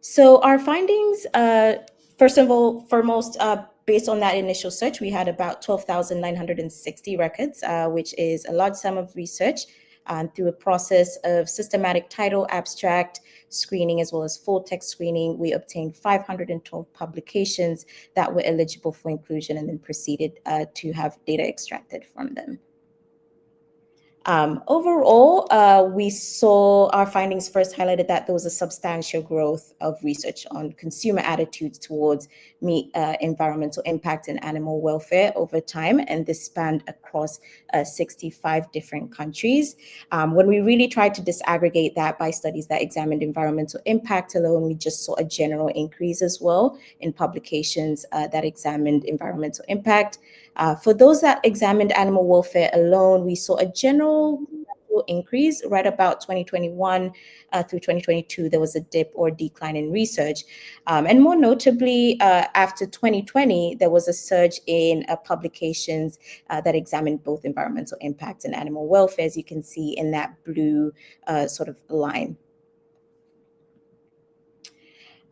So our findings, first of all, foremost, based on that initial search, we had about 12,960 records, which is a large sum of research. Through a process of systematic title, abstract screening, as well as full text screening, we obtained 512 publications that were eligible for inclusion and then proceeded to have data extracted from them. Overall, we saw our findings first highlighted that there was a substantial growth of research on consumer attitudes towards meat, environmental impact, and animal welfare over time, and this spanned across 65 different countries. When we really tried to disaggregate that by studies that examined environmental impact alone, we just saw a general increase as well in publications that examined environmental impact. For those that examined animal welfare alone, we saw a general increase right about 2021 through 2022. There was a dip or decline in research. And more notably, after 2020, there was a surge in publications that examined both environmental impact and animal welfare, as you can see in that blue sort of line.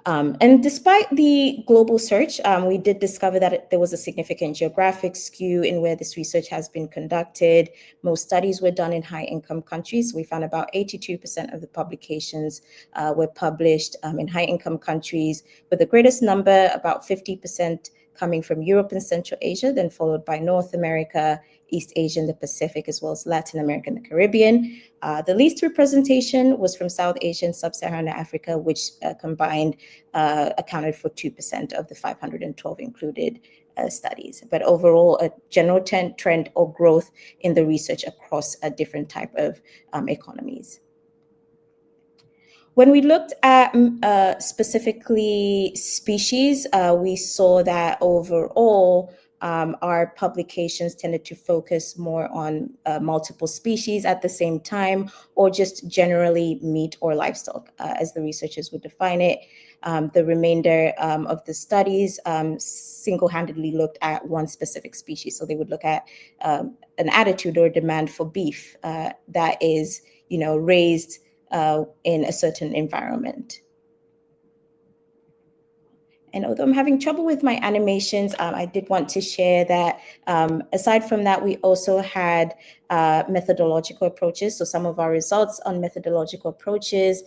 And despite the global search, we did discover that there was a significant geographic skew in where this research has been conducted. Most studies were done in high-income countries. We found about 82% of the publications were published in high-income countries, with the greatest number, about 50%, coming from Europe and Central Asia, then followed by North America, East Asia, and the Pacific, as well as Latin America and the Caribbean. The least representation was from South Asia and Sub-Saharan Africa, which combined accounted for 2% of the 512 included studies. But overall, a general trend or growth in the research across a different type of economies. When we looked at specifically species, we saw that overall, our publications tended to focus more on multiple species at the same time, or just generally meat or livestock, as the researchers would define it. The remainder of the studies single-handedly looked at one specific species. So they would look at an attitude or demand for beef that is, raised in a certain environment. And although I'm having trouble with my animations, I did want to share that aside from that, we also had methodological approaches. So some of our results on methodological approaches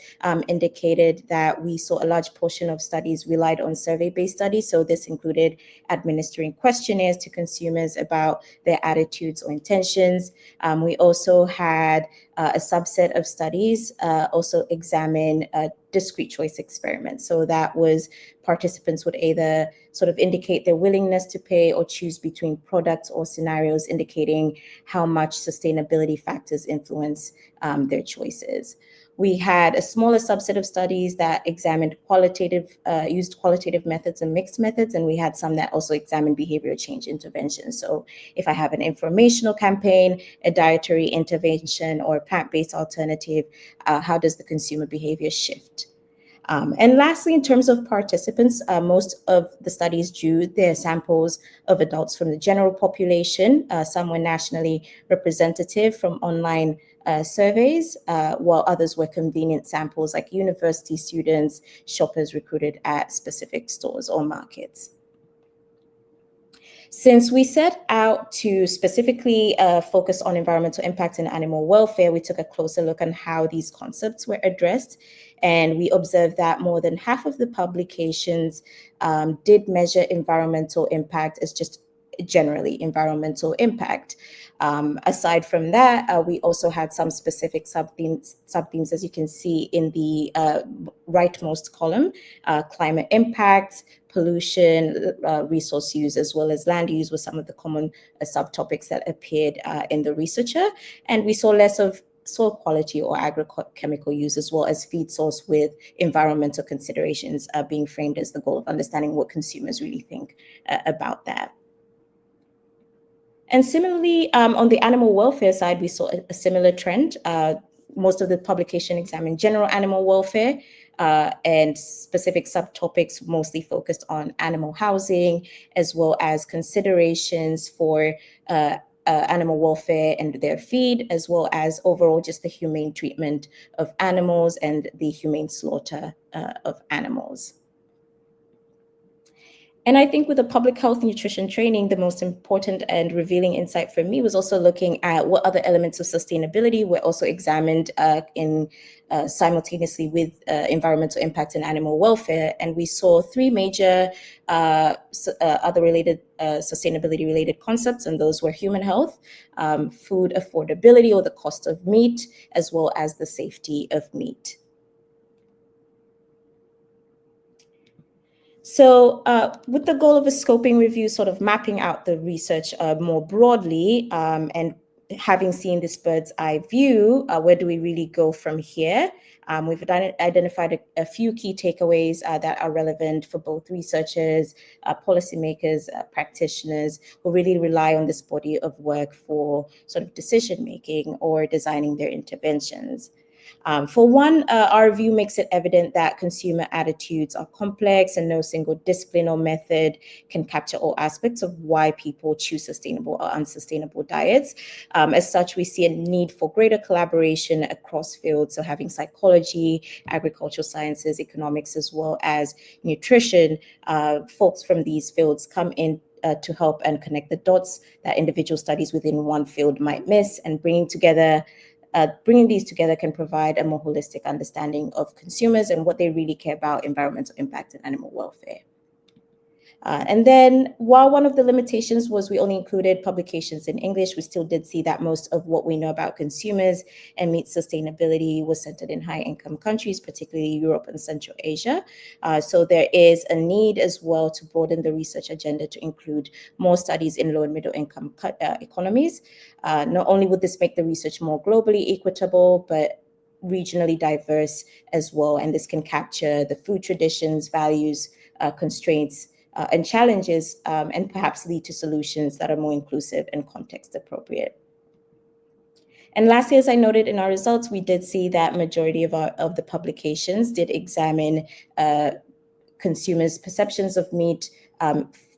indicated that we saw a large portion of studies relied on survey-based studies. So this included administering questionnaires to consumers about their attitudes or intentions. We also had a subset of studies also examine discrete choice experiments. So that was participants would either sort of indicate their willingness to pay or choose between products or scenarios, indicating how much sustainability factors influence their choices. We had a smaller subset of studies that examined used qualitative methods and mixed methods, and we had some that also examined behavioral change interventions. So if I have an informational campaign, a dietary intervention, or a plant-based alternative, how does the consumer behavior shift? And lastly, in terms of participants, most of the studies drew their samples of adults from the general population. Some were nationally representative from online surveys, while others were convenient samples like university students, shoppers recruited at specific stores or markets. Since we set out to specifically focus on environmental impact and animal welfare, we took a closer look on how these concepts were addressed. And we observed that more than half of the publications did measure environmental impact as just generally environmental impact. Aside from that, we also had some specific subthemes, as you can see in the rightmost column: climate impact, pollution, resource use, as well as land use were some of the common subtopics that appeared in the researcher. And we saw less of soil quality or agrochemical use, as well as feed source, with environmental considerations being framed as the goal of understanding what consumers really think about that. And similarly, on the animal welfare side, we saw a similar trend. Most of the publication examined general animal welfare, and specific subtopics mostly focused on animal housing, as well as considerations for animal welfare and their feed, as well as overall just the humane treatment of animals and the humane slaughter of animals. And I think with the public health nutrition training, the most important and revealing insight for me was also looking at what other elements of sustainability were also examined simultaneously with environmental impact and animal welfare. And we saw three major other related sustainability related concepts, and those were human health, food affordability or the cost of meat, as well as the safety of meat. So with the goal of a scoping review, sort of mapping out the research more broadly, and having seen this bird's eye view, where do we really go from here? We've identified a few key takeaways that are relevant for both researchers, policymakers, practitioners who really rely on this body of work for sort of decision making or designing their interventions. For one, our review makes it evident that consumer attitudes are complex and no single discipline or method can capture all aspects of why people choose sustainable or unsustainable diets. As such, we see a need for greater collaboration across fields, so having psychology, agricultural sciences, economics, as well as nutrition. Folks from these fields come in to help and connect the dots that individual studies within one field might miss, and bringing these together can provide a more holistic understanding of consumers and what they really care about, environmental impact and animal welfare. And then while one of the limitations was we only included publications in English, we still did see that most of what we know about consumers and meat sustainability was centered in high-income countries, particularly Europe and Central Asia. So there is a need as well to broaden the research agenda to include more studies in low and middle income economies. Not only would this make the research more globally equitable, but regionally diverse as well. And this can capture the food traditions, values, constraints, and challenges, and perhaps lead to solutions that are more inclusive and context appropriate. And lastly, as I noted in our results, we did see that majority of the publications did examine consumers' perceptions of meat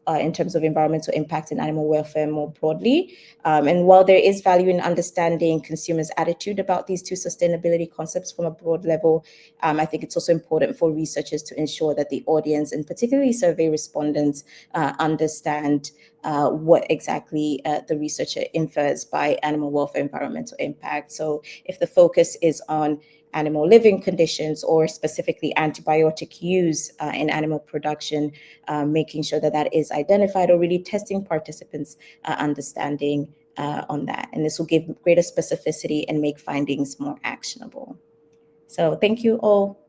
in terms of environmental impact and animal welfare more broadly. And while there is value in understanding consumers' attitude about these two sustainability concepts from a broad level, I think it's also important for researchers to ensure that the audience, and particularly survey respondents, understand what exactly the researcher infers by animal welfare environmental impact. So if the focus is on animal living conditions or specifically antibiotic use in animal production, making sure that that is identified, or really testing participants' understanding on that. And this will give greater specificity and make findings more actionable. So thank you all.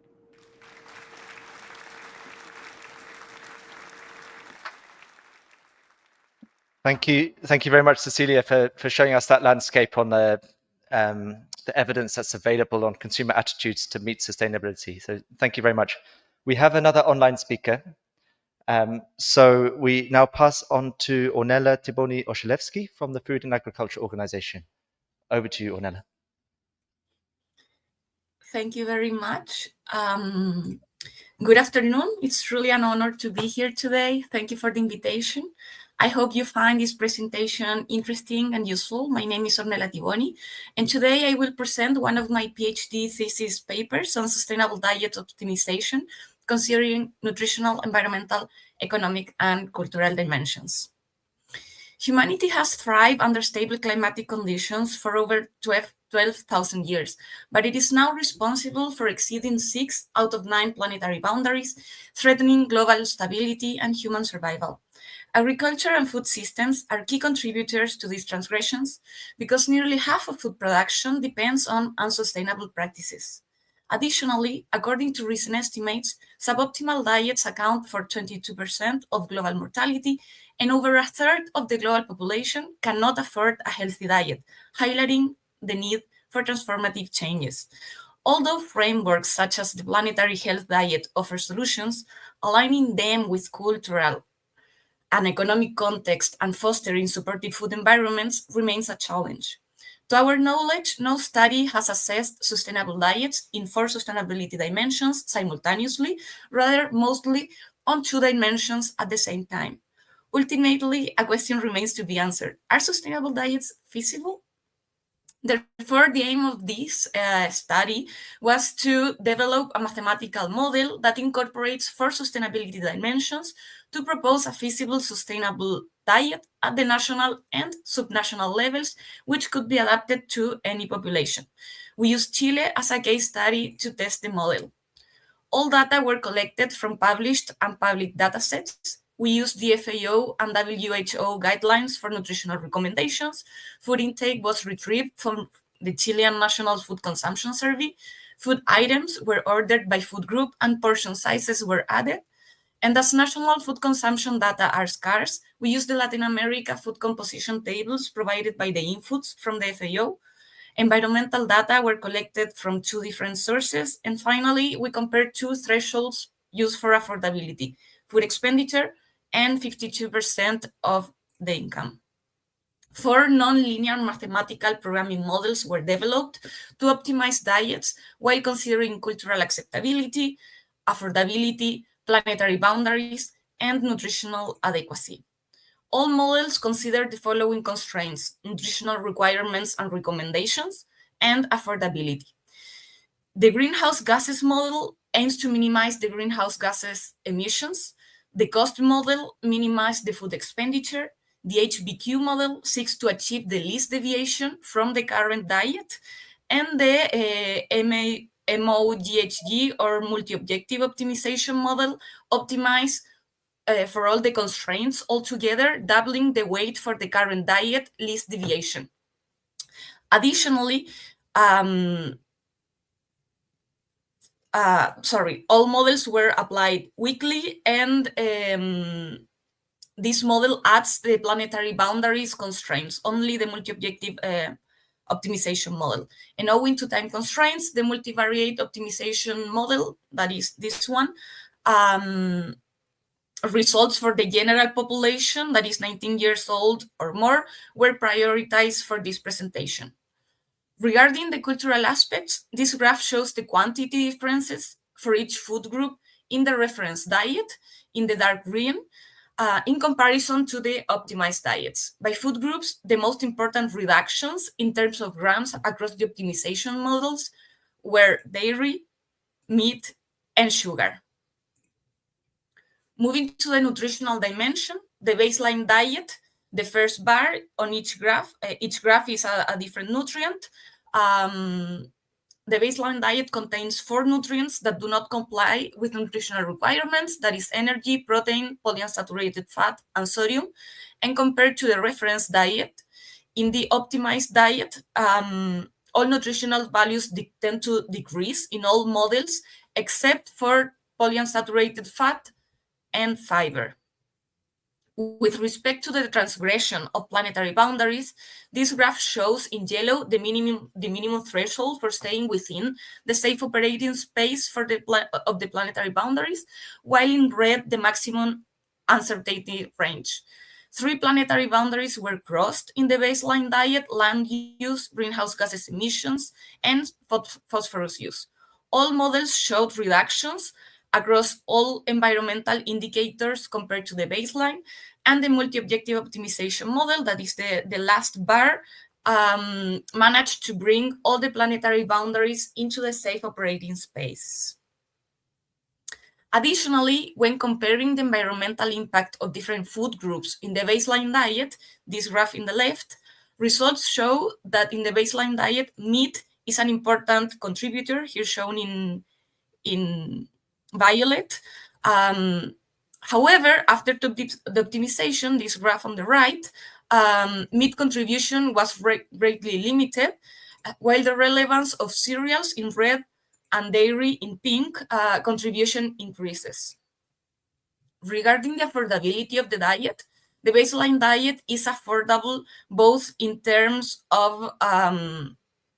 Thank you very much, Cecilia, for showing us that landscape on the evidence that's available on consumer attitudes to meat sustainability. So thank you very much. We have another online speaker. So we now pass on to Ornella Tiboni-Oshilewski from the Food and Agriculture Organization. Over to you, Ornella. Thank you very much. Good afternoon. It's really an honor to be here today. Thank you for the invitation. I hope you find this presentation interesting and useful. My name is Ornella Tiboni, and today I will present one of my PhD thesis papers on sustainable diet optimization, considering nutritional, environmental, economic, and cultural dimensions. Humanity has thrived under stable climatic conditions for over 12,000 years, but it is now responsible for exceeding 6 out of 9 planetary boundaries, threatening global stability and human survival. Agriculture and food systems are key contributors to these transgressions because nearly half of food production depends on unsustainable practices. Additionally, according to recent estimates, suboptimal diets account for 22% of global mortality, and over a third of the global population cannot afford a healthy diet, highlighting the need for transformative changes. Although frameworks such as the Planetary Health Diet offer solutions, aligning them with cultural and economic context and fostering supportive food environments remains a challenge. To our knowledge, no study has assessed sustainable diets in 4 sustainability dimensions simultaneously, rather mostly on 2 dimensions at the same time. Ultimately, a question remains to be answered. Are sustainable diets feasible? Therefore, the aim of this study was to develop a mathematical model that incorporates 4 sustainability dimensions to propose a feasible sustainable diet at the national and subnational levels, which could be adapted to any population. We used Chile as a case study to test the model. All data were collected from published and public datasets. We used the FAO and WHO guidelines for nutritional recommendations. Food intake was retrieved from the Chilean National Food Consumption Survey. Food items were ordered by food group and portion sizes were added. And as national food consumption data are scarce, we used the Latin America food composition tables provided by the inputs from the FAO. Environmental data were collected from 2 different sources. And finally, we compared 2 thresholds used for affordability: food expenditure and 52% of the income. 4 non-linear mathematical programming models were developed to optimize diets while considering cultural acceptability, affordability, planetary boundaries, and nutritional adequacy. All models consider the following constraints: nutritional requirements and recommendations, and affordability. The greenhouse gases model aims to minimize the greenhouse gases emissions. The cost model minimizes the food expenditure. The HBQ model seeks to achieve the least deviation from the current diet. And the MOGHG, or multi-objective optimization model, optimizes for all the constraints altogether, doubling the weight for the current diet, least deviation. Additionally, all models were applied weekly, and this model adds the planetary boundaries constraints, only the multi-objective optimization model. And owing to time constraints, the multivariate optimization model, that is this one, results for the general population, that is 19 years old or more, were prioritized for this presentation. Regarding the cultural aspects, this graph shows the quantity differences for each food group in the reference diet in the dark green, in comparison to the optimized diets. By food groups, the most important reductions in terms of grams across the optimization models were dairy, meat, and sugar. Moving to the nutritional dimension, the baseline diet, the first bar on each graph is a different nutrient. The baseline diet contains 4 nutrients that do not comply with nutritional requirements, that is energy, protein, polyunsaturated fat, and sodium. And compared to the reference diet, in the optimized diet, all nutritional values tend to decrease in all models except for polyunsaturated fat and fiber. With respect to the transgression of planetary boundaries, this graph shows in yellow the minimum threshold for staying within the safe operating space for of the planetary boundaries, while in red the maximum uncertainty range. 3 planetary boundaries were crossed in the baseline diet: land use, greenhouse gases emissions, and phosphorus use. All models showed reductions across all environmental indicators compared to the baseline, and the multi-objective optimization model, that is the last bar, managed to bring all the planetary boundaries into the safe operating space. Additionally, when comparing the environmental impact of different food groups in the baseline diet, this graph in the left, results show that in the baseline diet, meat is an important contributor, here shown in violet. However, after the optimization, this graph on the right, meat contribution was greatly limited, while the relevance of cereals in red and dairy in pink contribution increases. Regarding the affordability of the diet, the baseline diet is affordable both in terms of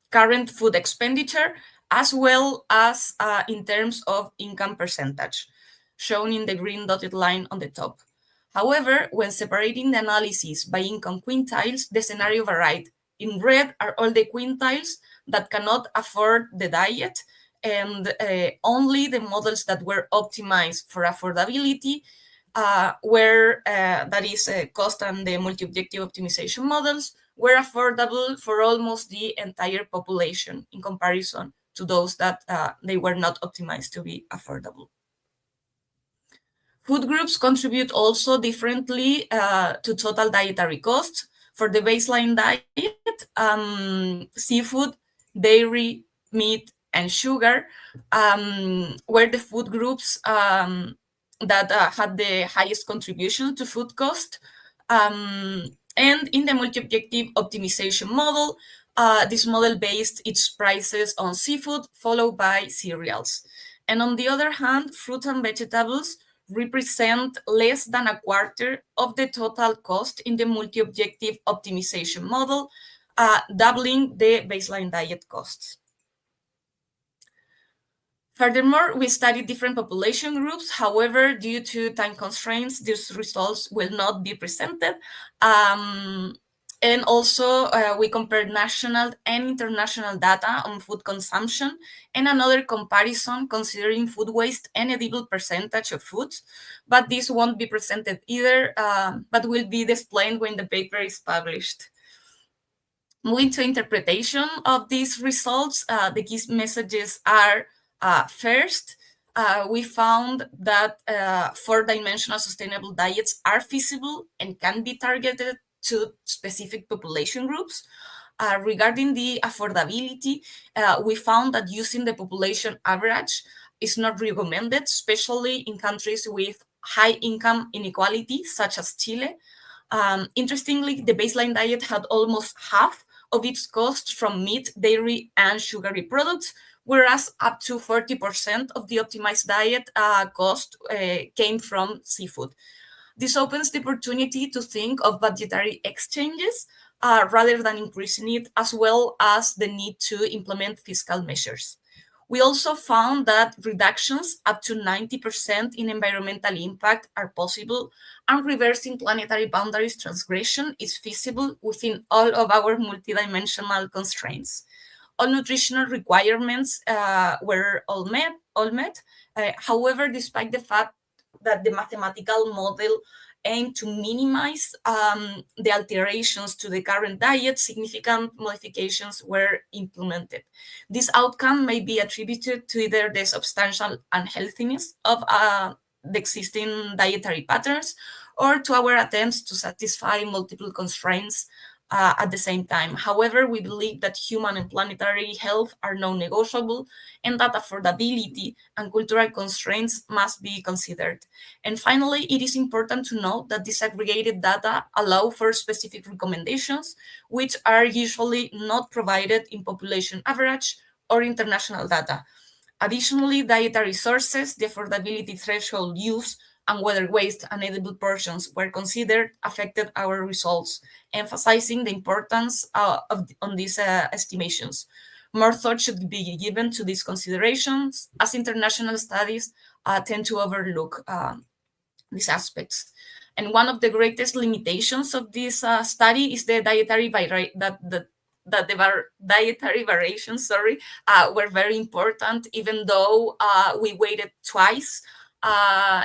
current food expenditure as well as in terms of income percentage, shown in the green dotted line on the top. However, when separating the analysis by income quintiles, the scenario varied. In red are all the quintiles that cannot afford the diet, and only the models that were optimized for affordability that is cost and the multi-objective optimization models, were affordable for almost the entire population in comparison to those that they were not optimized to be affordable. Food groups contribute also differently to total dietary costs. For the baseline diet, seafood, dairy, meat, and sugar were the food groups that had the highest contribution to food cost. And in the multi-objective optimization model, this model based its prices on seafood, followed by cereals. And on the other hand, fruit and vegetables represent less than a quarter of the total cost in the multi-objective optimization model, doubling the baseline diet costs. Furthermore, we studied different population groups. However, due to time constraints, these results will not be presented. And also, we compared national and international data on food consumption and another comparison considering food waste and edible percentage of foods. But this won't be presented either, but will be displayed when the paper is published. Moving to interpretation of these results, the key messages are first, we found that four-dimensional sustainable diets are feasible and can be targeted to specific population groups. Regarding the affordability, we found that using the population average is not recommended, especially in countries with high income inequality, such as Chile. Interestingly, the baseline diet had almost half of its cost from meat, dairy, and sugary products, whereas up to 40% of the optimized diet cost came from seafood. This opens the opportunity to think of budgetary exchanges rather than increasing it, as well as the need to implement fiscal measures. We also found that reductions up to 90% in environmental impact are possible, and reversing planetary boundaries transgression is feasible within all of our multidimensional constraints. All nutritional requirements were all met. However, despite the fact that the mathematical model aimed to minimize the alterations to the current diet, significant modifications were implemented. This outcome may be attributed to either the substantial unhealthiness of the existing dietary patterns or to our attempts to satisfy multiple constraints at the same time. However, we believe that human and planetary health are non-negotiable and that affordability and cultural constraints must be considered. And finally, it is important to note that disaggregated data allow for specific recommendations, which are usually not provided in population average or international data. Additionally, dietary sources, the affordability threshold used, and whether waste and edible portions were considered affected our results, emphasizing the importance on these estimations. More thought should be given to these considerations, as international studies tend to overlook these aspects. And one of the greatest limitations of this study is the dietary dietary variations, were very important, even though we weighted twice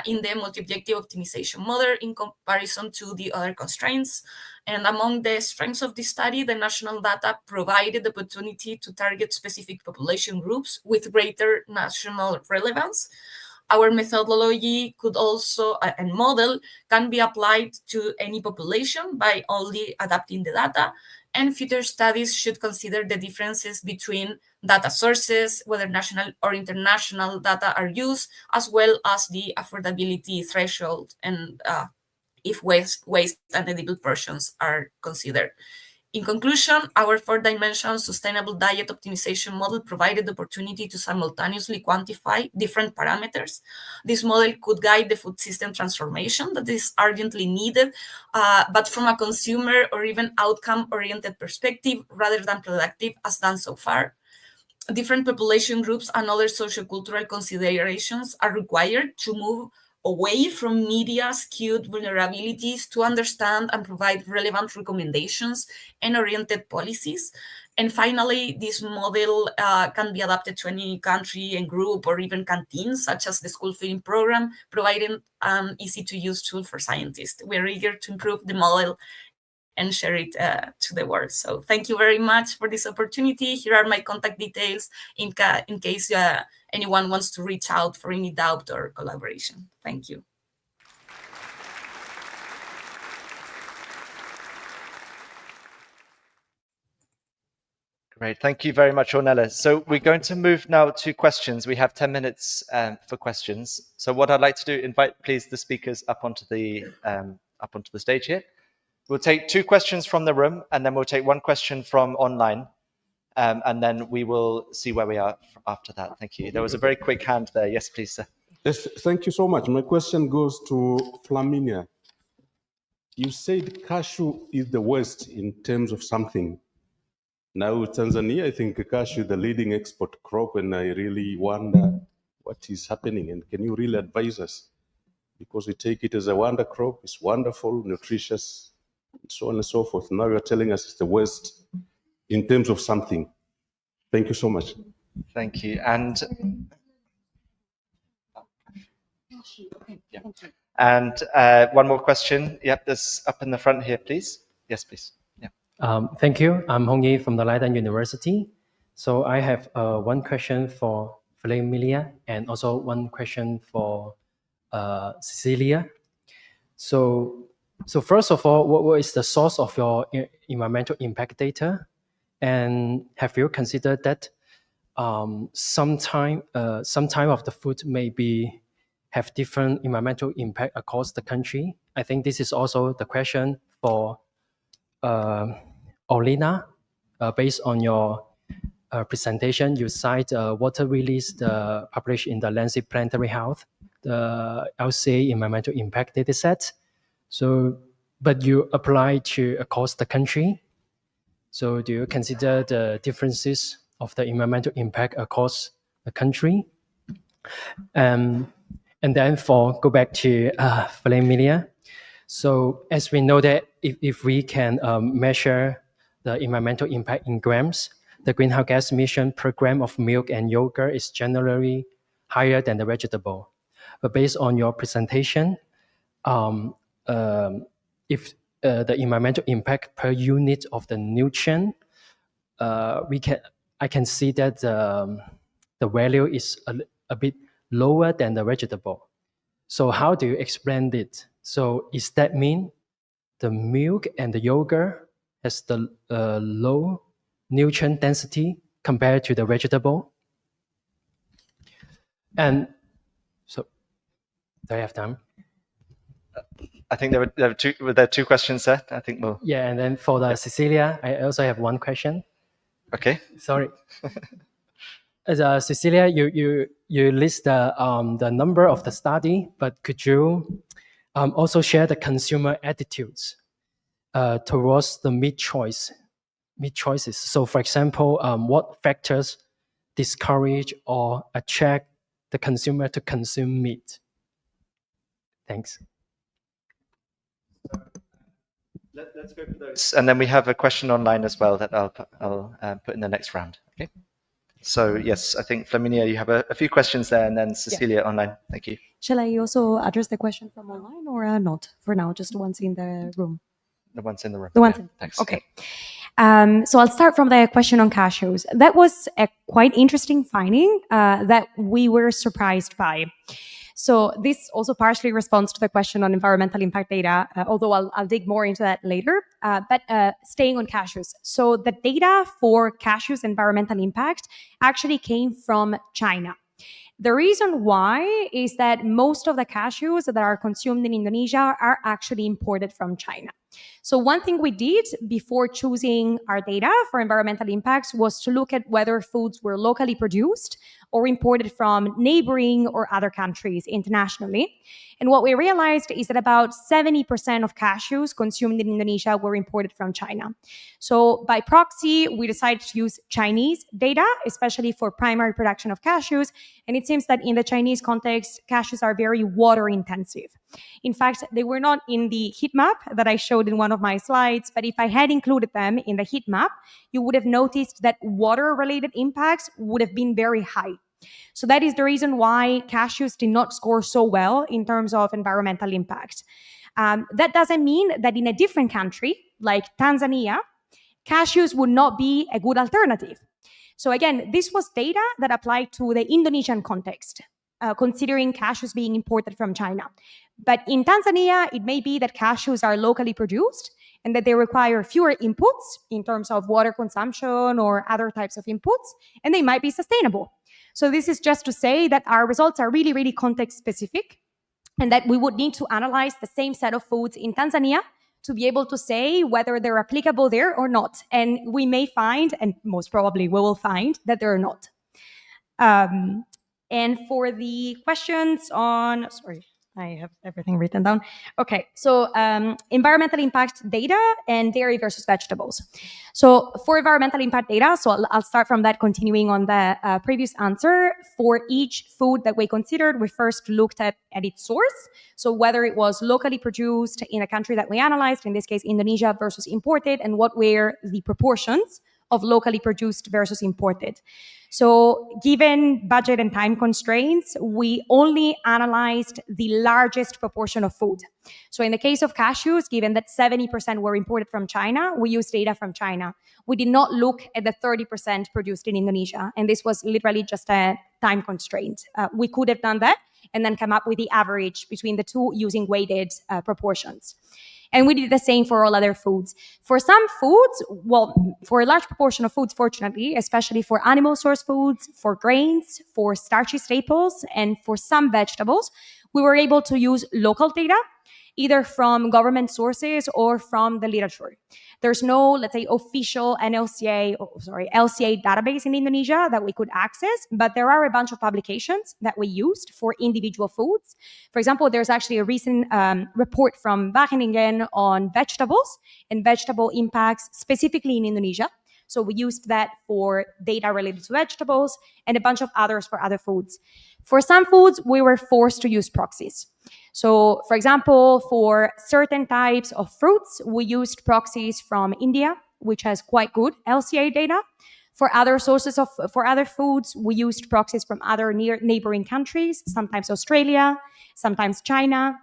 in the multi-objective optimization model in comparison to the other constraints. And among the strengths of this study, the national data provided the opportunity to target specific population groups with greater national relevance. Our methodology could also, and model, can be applied to any population by only adapting the data, and future studies should consider the differences between data sources, whether national or international data are used, as well as the affordability threshold, and if waste and edible portions are considered. In conclusion, our four-dimensional sustainable diet optimization model provided the opportunity to simultaneously quantify different parameters. This model could guide the food system transformation that is urgently needed, but from a consumer or even outcome-oriented perspective rather than productive as done so far. Different population groups and other sociocultural considerations are required to move away from media-skewed vulnerabilities to understand and provide relevant recommendations and oriented policies. And finally, this model can be adapted to any country and group or even canteens, such as the school feeding program, providing an easy-to-use tool for scientists. We're eager to improve the model and share it to the world. So thank you very much for this opportunity. Here are my contact details in case anyone wants to reach out for any doubt or collaboration. Thank you. Great. Thank you very much, Ornella. So we're going to move now to questions. We have 10 minutes for questions. So what I'd like to do, invite please the speakers up onto the stage here. We'll take 2 questions from the room, and then we'll take 1 question from online. And then we will see where we are after that. Thank you. There was a very quick hand there. Yes, please, sir. Yes, thank you so much. My question goes to Flaminia. You said cashew is the worst in terms of something. Now, Tanzania, I think cashew is the leading export crop, and I really wonder what is happening. And can you really advise us? Because we take it as a wonder crop, it's wonderful, nutritious, and so on and so forth. Now you're telling us it's the worst in terms of something. Thank you so much. Thank you. And one more question. Yep, this up in the front here, please. Yes, please. Yeah. Thank you. I'm Hong Yi from the Leiden University. So I have 1 question for Flaminia and also 1 question for Cecilia. So first of all, what is the source of your environmental impact data? And have you considered that some time of the food may have different environmental impact across the country? I think this is also the question for Olina. Based on your presentation, you cite water release published in the Lancet Planetary Health, the LCA environmental impact dataset. So, but you apply to across the country. So do you consider the differences of the environmental impact across the country? And then go back to Flaminia. So as we know that if we can measure the environmental impact in grams, the greenhouse gas emission per gram of milk and yogurt is generally higher than the vegetable. But based on your presentation, if the environmental impact per unit of the nutrient, I can see that the value is a bit lower than the vegetable. So how do you explain it? So is that mean the milk and the yogurt has the low nutrient density compared to the vegetable? And so, do I have time? I think there are 2 questions there. I think we'll. Yeah, and then for the Cecilia, I also have 1 question. Okay. Sorry. As Cecilia, you list the number of the study, but could you also share the consumer attitudes towards the meat choices? So, for example, what factors discourage or attract the consumer to consume meat? Thanks. Let's go for those. And then we have a question online as well that I'll put in the next round. Okay. So yes, I think Flaminia, you have a few questions there, and then Cecilia online. Thank you. Shall I also address the question from online or not for now? Just the ones in the room. The ones in the room. The ones yeah, in. Thanks. Okay. So I'll start from the question on cashews. That was a quite interesting finding that we were surprised by. So this also partially responds to the question on environmental impact data, although I'll dig more into that later. But staying on cashews. So the data for cashews environmental impact actually came from China. The reason why is that most of the cashews that are consumed in Indonesia are actually imported from China. So one thing we did before choosing our data for environmental impacts was to look at whether foods were locally produced or imported from neighboring or other countries internationally. And what we realized is that about 70% of cashews consumed in Indonesia were imported from China. So by proxy, we decided to use Chinese data, especially for primary production of cashews. And it seems that in the Chinese context, cashews are very water intensive. In fact, they were not in the heat map that I showed in one of my slides, but if I had included them in the heat map, you would have noticed that water-related impacts would have been very high. So that is the reason why cashews did not score so well in terms of environmental impact. That doesn't mean that in a different country, like Tanzania, cashews would not be a good alternative. So again, this was data that applied to the Indonesian context, considering cashews being imported from China. But in Tanzania, it may be that cashews are locally produced and that they require fewer inputs in terms of water consumption or other types of inputs, and they might be sustainable. So this is just to say that our results are really, really context specific, and that we would need to analyze the same set of foods in Tanzania to be able to say whether they're applicable there or not. And we may find, and most probably we will find, that they're not. And for the questions on, sorry, I have everything written down. Okay, so environmental impact data and dairy versus vegetables. So for environmental impact data, so I'll start from that, continuing on the previous answer. For each food that we considered, we first looked at its source. So whether it was locally produced in a country that we analyzed, in this case Indonesia, versus imported, and what were the proportions of locally produced versus imported. So given budget and time constraints, we only analyzed the largest proportion of food. So in the case of cashews, given that 70% were imported from China, we used data from China. We did not look at the 30% produced in Indonesia, and this was literally just a time constraint. We could have done that and then come up with the average between the two using weighted proportions. And we did the same for all other foods. For some foods, well, for a large proportion of foods, fortunately, especially for animal source foods, for grains, for starchy staples, and for some vegetables, we were able to use local data, either from government sources or from the literature. There's no, let's say, official LCA database in Indonesia that we could access, but there are a bunch of publications that we used for individual foods. For example, there's actually a recent report from Wageningen on vegetables and vegetable impacts specifically in Indonesia. So we used that for data related to vegetables and a bunch of others for other foods. For some foods, we were forced to use proxies. So, for example, for certain types of fruits, we used proxies from India, which has quite good LCA data. For other sources for other foods, we used proxies from other neighboring countries, sometimes Australia, sometimes China.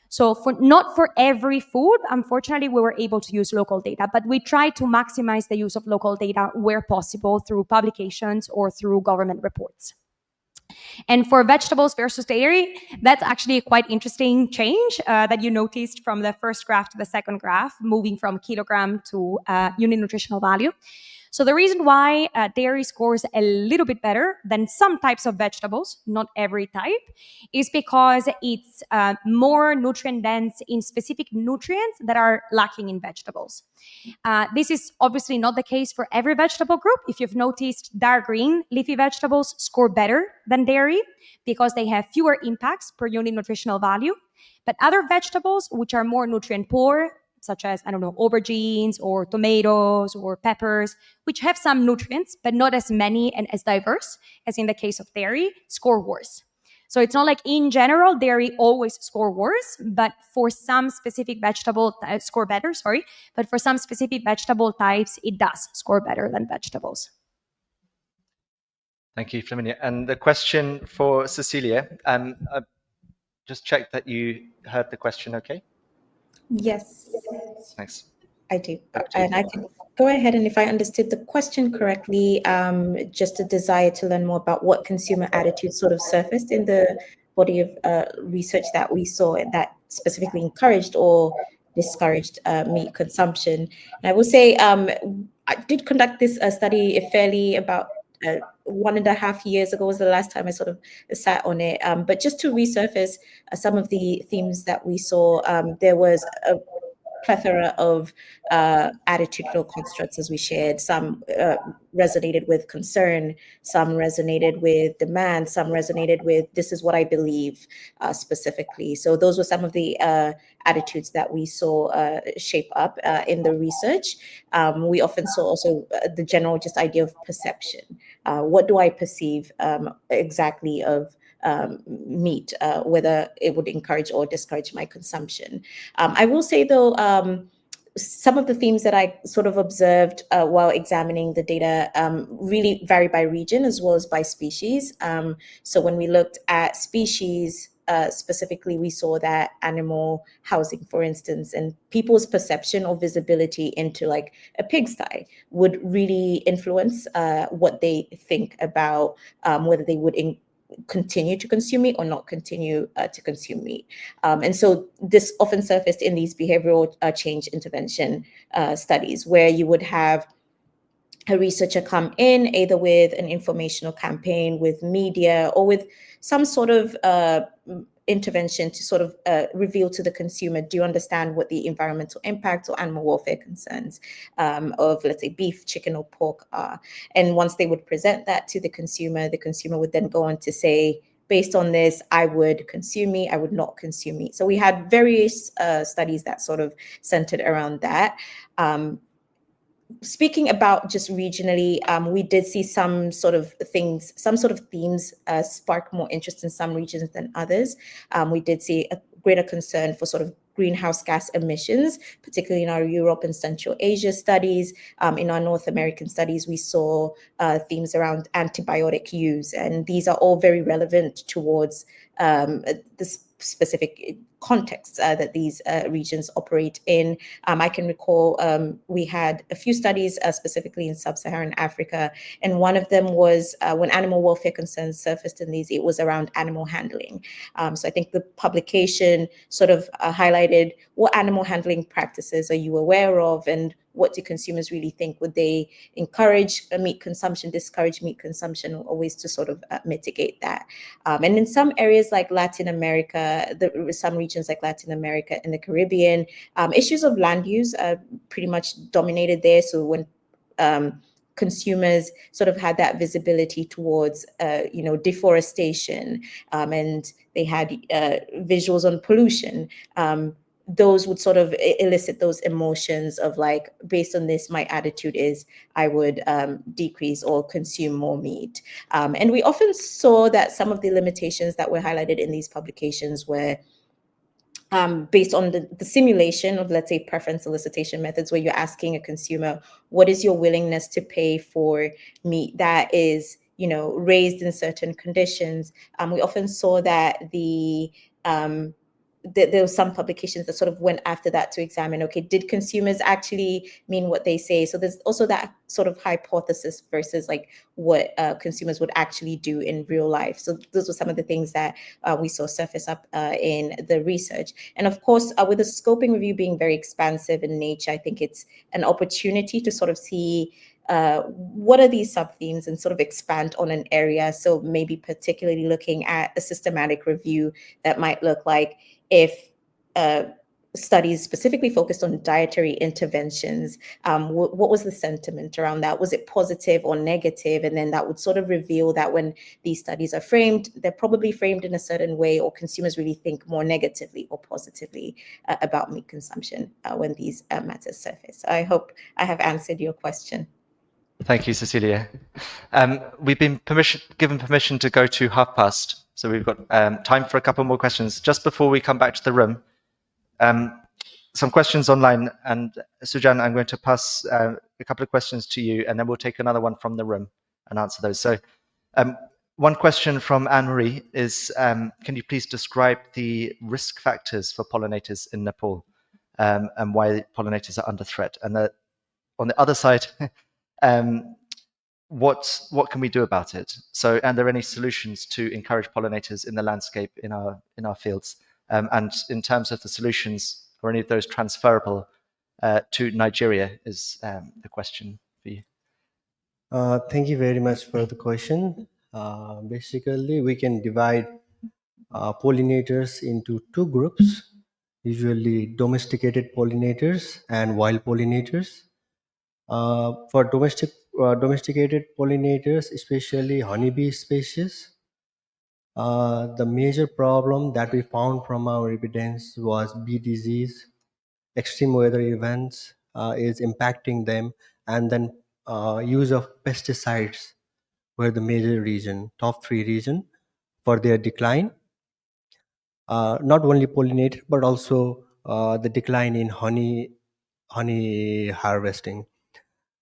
So not for every food, unfortunately, we were able to use local data, but we tried to maximize the use of local data where possible through publications or through government reports. And for vegetables versus dairy, that's actually a quite interesting change that you noticed from the first graph to the second graph, moving from kilogram to unit nutritional value. So the reason why dairy scores a little bit better than some types of vegetables, not every type, is because it's more nutrient dense in specific nutrients that are lacking in vegetables. This is obviously not the case for every vegetable group. If you've noticed, dark green leafy vegetables score better than dairy because they have fewer impacts per unit nutritional value. But other vegetables, which are more nutrient poor, such as, aubergines or tomatoes or peppers, which have some nutrients, but not as many and as diverse as in the case of dairy, score worse. So it's not like in general, dairy always score worse, but for some specific vegetable score better, but for some specific vegetable types, it does score better than vegetables. Thank you, Flaminia. And the question for Cecilia, just check that you heard the question okay? Yes. Thanks. I do. And I can go ahead, and if I understood the question correctly, just a desire to learn more about what consumer attitudes sort of surfaced in the body of research that we saw that specifically encouraged or discouraged meat consumption. And I will say I did conduct this study fairly about 1.5 years ago was the last time I sort of sat on it. But just to resurface some of the themes that we saw, there was a plethora of attitudinal constructs, as we shared. Some resonated with concern, some resonated with demand, some resonated with this is what I believe specifically. So those were some of the attitudes that we saw shape up in the research. We often saw also the general just idea of perception. What do I perceive exactly of meat, whether it would encourage or discourage my consumption. I will say though, some of the themes that I sort of observed while examining the data really vary by region as well as by species. So when we looked at species specifically, we saw that animal housing, for instance, and people's perception or visibility into like a pigsty would really influence what they think about whether they would continue to consume meat or not continue to consume meat. And so this often surfaced in these behavioral change intervention studies, where you would have a researcher come in either with an informational campaign, with media, or with some sort of intervention to sort of reveal to the consumer, do you understand what the environmental impact or animal welfare concerns of, let's say, beef, chicken, or pork are? And once they would present that to the consumer would then go on to say, based on this, I would consume meat, I would not consume meat. So we had various studies that sort of centered around that. Speaking about just regionally, we did see some sort of themes spark more interest in some regions than others. We did see a greater concern for sort of greenhouse gas emissions, particularly in our Europe and Central Asia studies. In our North American studies, we saw themes around antibiotic use, and these are all very relevant towards the specific contexts that these regions operate in. I can recall we had a few studies specifically in sub-Saharan Africa, and one of them was when animal welfare concerns surfaced in these, it was around animal handling. So I think the publication sort of highlighted what animal handling practices are you aware of, and what do consumers really think? Would they encourage meat consumption, discourage meat consumption, or ways to sort of mitigate that? And in some areas like Latin America, some regions like Latin America and the Caribbean, issues of land use pretty much dominated there. So when consumers sort of had that visibility towards, deforestation, and they had visuals on pollution, those would sort of elicit those emotions of like, based on this, my attitude is I would decrease or consume more meat. And we often saw that some of the limitations that were highlighted in these publications were based on the simulation of, let's say, preference solicitation methods, where you're asking a consumer, what is your willingness to pay for meat that is, raised in certain conditions? We often saw that there were some publications that sort of went after that to examine, okay, did consumers actually mean what they say? So there's also that sort of hypothesis versus like what consumers would actually do in real life. So those were some of the things that we saw surface up in the research. And of course, with the scoping review being very expansive in nature, I think it's an opportunity to sort of see what are these sub-themes and sort of expand on an area. So maybe particularly looking at a systematic review that might look like, if studies specifically focused on dietary interventions, what was the sentiment around that? Was it positive or negative? And then that would sort of reveal that when these studies are framed, they're probably framed in a certain way, or consumers really think more negatively or positively about meat consumption when these matters surface. So I hope I have answered your question. Thank you, Cecilia. We've been given permission to go to past, so we've got time for a couple more questions. Just before we come back to the room, some questions online, and Sujan, I'm going to pass a couple of questions to you, and then we'll take another one from the room and answer those. So one question from Anne-Marie is, can you please describe the risk factors for pollinators in Nepal, and why pollinators are under threat? And on the other side, what can we do about it? So, and are there any solutions to encourage pollinators in the landscape in our fields? And in terms of the solutions, are any of those transferable to Nigeria? Is the question for you. Thank you very much for the question. Basically, we can divide pollinators into two groups, usually domesticated pollinators and wild pollinators. For domesticated pollinators, especially honeybee species, the major problem that we found from our evidence was bee disease. Extreme weather events is impacting them, and then use of pesticides were the major reason, top three reason for their decline. Not only pollinator, but also the decline in honey harvesting.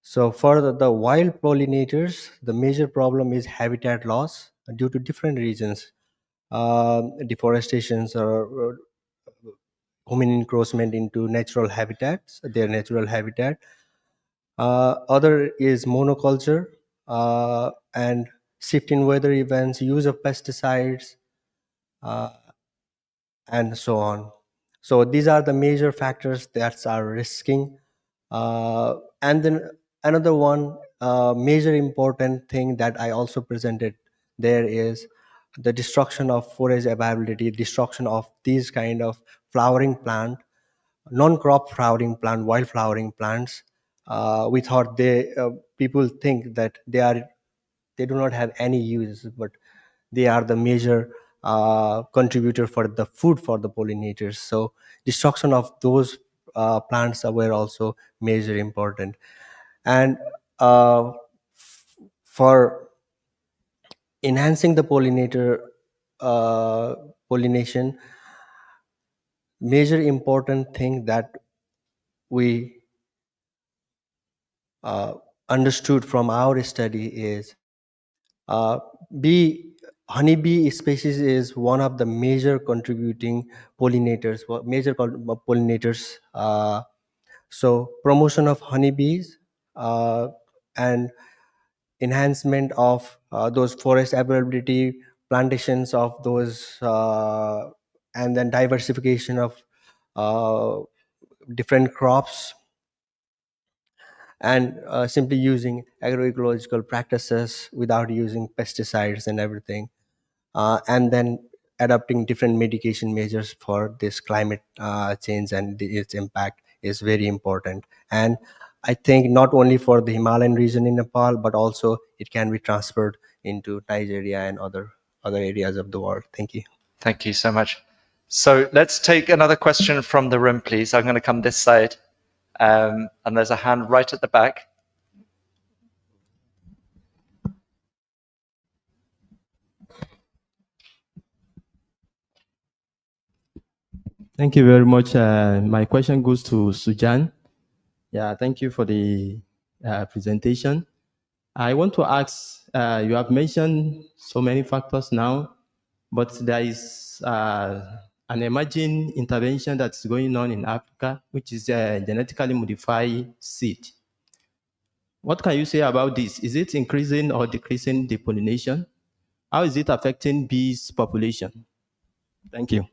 So for the wild pollinators, the major problem is habitat loss due to different reasons. deforestations or human encroachment into natural habitats, their natural habitat. Other is monoculture and shift in weather events, use of pesticides, and so on. So these are the major factors that are risking. And then another one major important thing that I also presented there is the destruction of forage availability, destruction of these kind of flowering plant, non-crop flowering plant, wild flowering plants. We thought people think that they do not have any use, but they are the major contributor for the food for the pollinators. So destruction of those plants were also major important. And for enhancing the pollination, major important thing that we understood from our study is honeybee species is one of the major contributing pollinators, pollinators. So promotion of honeybees and enhancement of those forest availability, plantations of those, and then diversification of uh, different crops, and simply using agroecological practices without using pesticides and everything, and then adopting different mitigation measures for this climate change and its impact is very important. And I think not only for the Himalayan region in Nepal, but also it can be transferred into Nigeria and other areas of the world. Thank you. Thank you so much. So let's take another question from the room, please. I'm going to come this side. And there's a hand right at the back. Thank you very much. My question goes to Sujan. Yeah, thank you for the presentation. I want to ask, you have mentioned so many factors now, but there is an emerging intervention that's going on in Africa, which is genetically modified seed. What can you say about this? Is it increasing or decreasing the pollination? How is it affecting bees population? Thank you.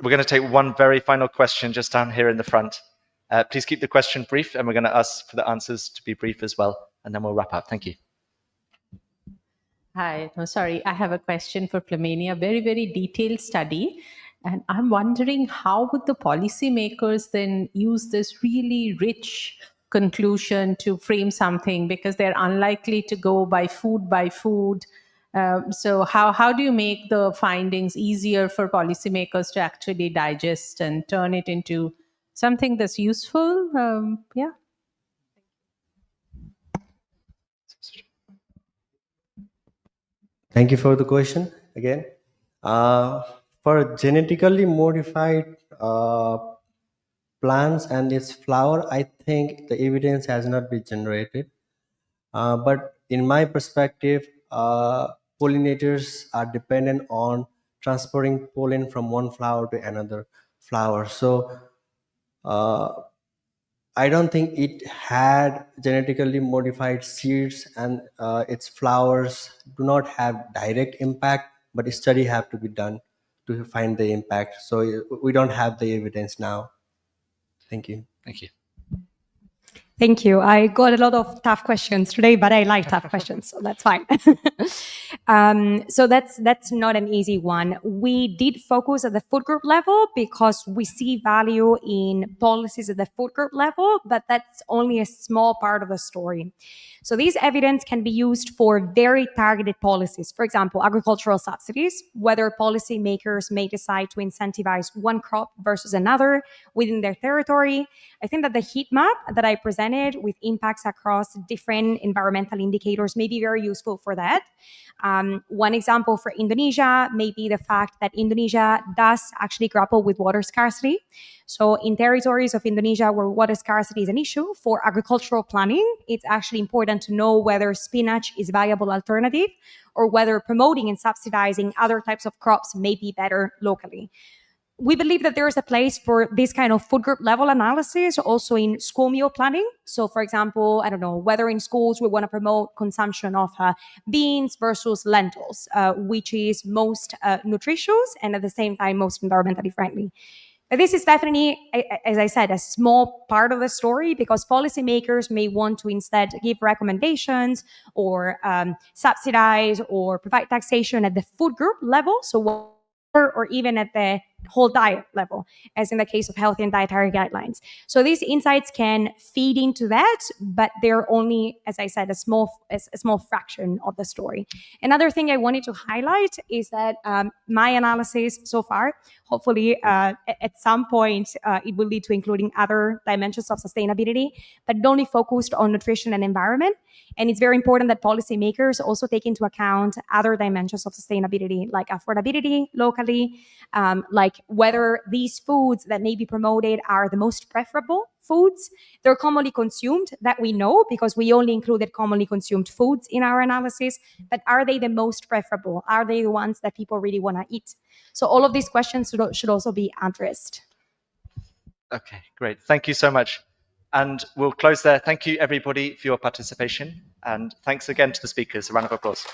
We're going to take one very final question just down here in the front. Please keep the question brief, and we're going to ask for the answers to be brief as well, and then we'll wrap up. Thank you. Hi, no, sorry, I have a question for Flaminia. Very, very detailed study. And I'm wondering how would the policymakers then use this really rich conclusion to frame something, because they're unlikely to go by food. So how do you make the findings easier for policymakers to actually digest and turn it into something that's useful? Yeah. Thank you for the question again. For genetically modified plants and its flower, I think the evidence has not been generated. But in my perspective, pollinators are dependent on transporting pollen from one flower to another flower. So I don't think it had genetically modified seeds, and its flowers do not have direct impact, but a study have to be done to find the impact. So we don't have the evidence now. Thank you. Thank you. Thank you. I got a lot of tough questions today, but I like tough questions, so that's fine. So that's not an easy one. We did focus at the food group level because we see value in policies at the food group level, but that's only a small part of the story. So this evidence can be used for very targeted policies. For example, agricultural subsidies, whether policymakers may decide to incentivize one crop versus another within their territory. I think that the heat map that I presented planet with impacts across different environmental indicators may be very useful for that. One example for Indonesia may be the fact that Indonesia does actually grapple with water scarcity. So in territories of Indonesia where water scarcity is an issue, for agricultural planning, it's actually important to know whether spinach is a viable alternative or whether promoting and subsidizing other types of crops may be better locally. We believe that there is a place for this kind of food group level analysis also in school meal planning. So for example, I don't know, whether in schools we want to promote consumption of beans versus lentils, which is most nutritious and at the same time most environmentally friendly. But this is definitely, as I said, a small part of the story because policymakers may want to instead give recommendations or subsidize or provide taxation at the food group level. So or even at the whole diet level, as in the case of healthy and dietary guidelines. So these insights can feed into that, but they're only, as I said, a small fraction of the story. Another thing I wanted to highlight is that my analysis so far, hopefully at some point, it will lead to including other dimensions of sustainability, but only focused on nutrition and environment. And it's very important that policymakers also take into account other dimensions of sustainability, like affordability locally, like whether these foods that may be promoted are the most preferable foods. They're commonly consumed, that we know, because we only included commonly consumed foods in our analysis, but are they the most preferable? Are they the ones that people really want to eat? So all of these questions should also be addressed. Okay, great. Thank you so much. And we'll close there. Thank you, everybody, for your participation. And thanks again to the speakers. A round of applause.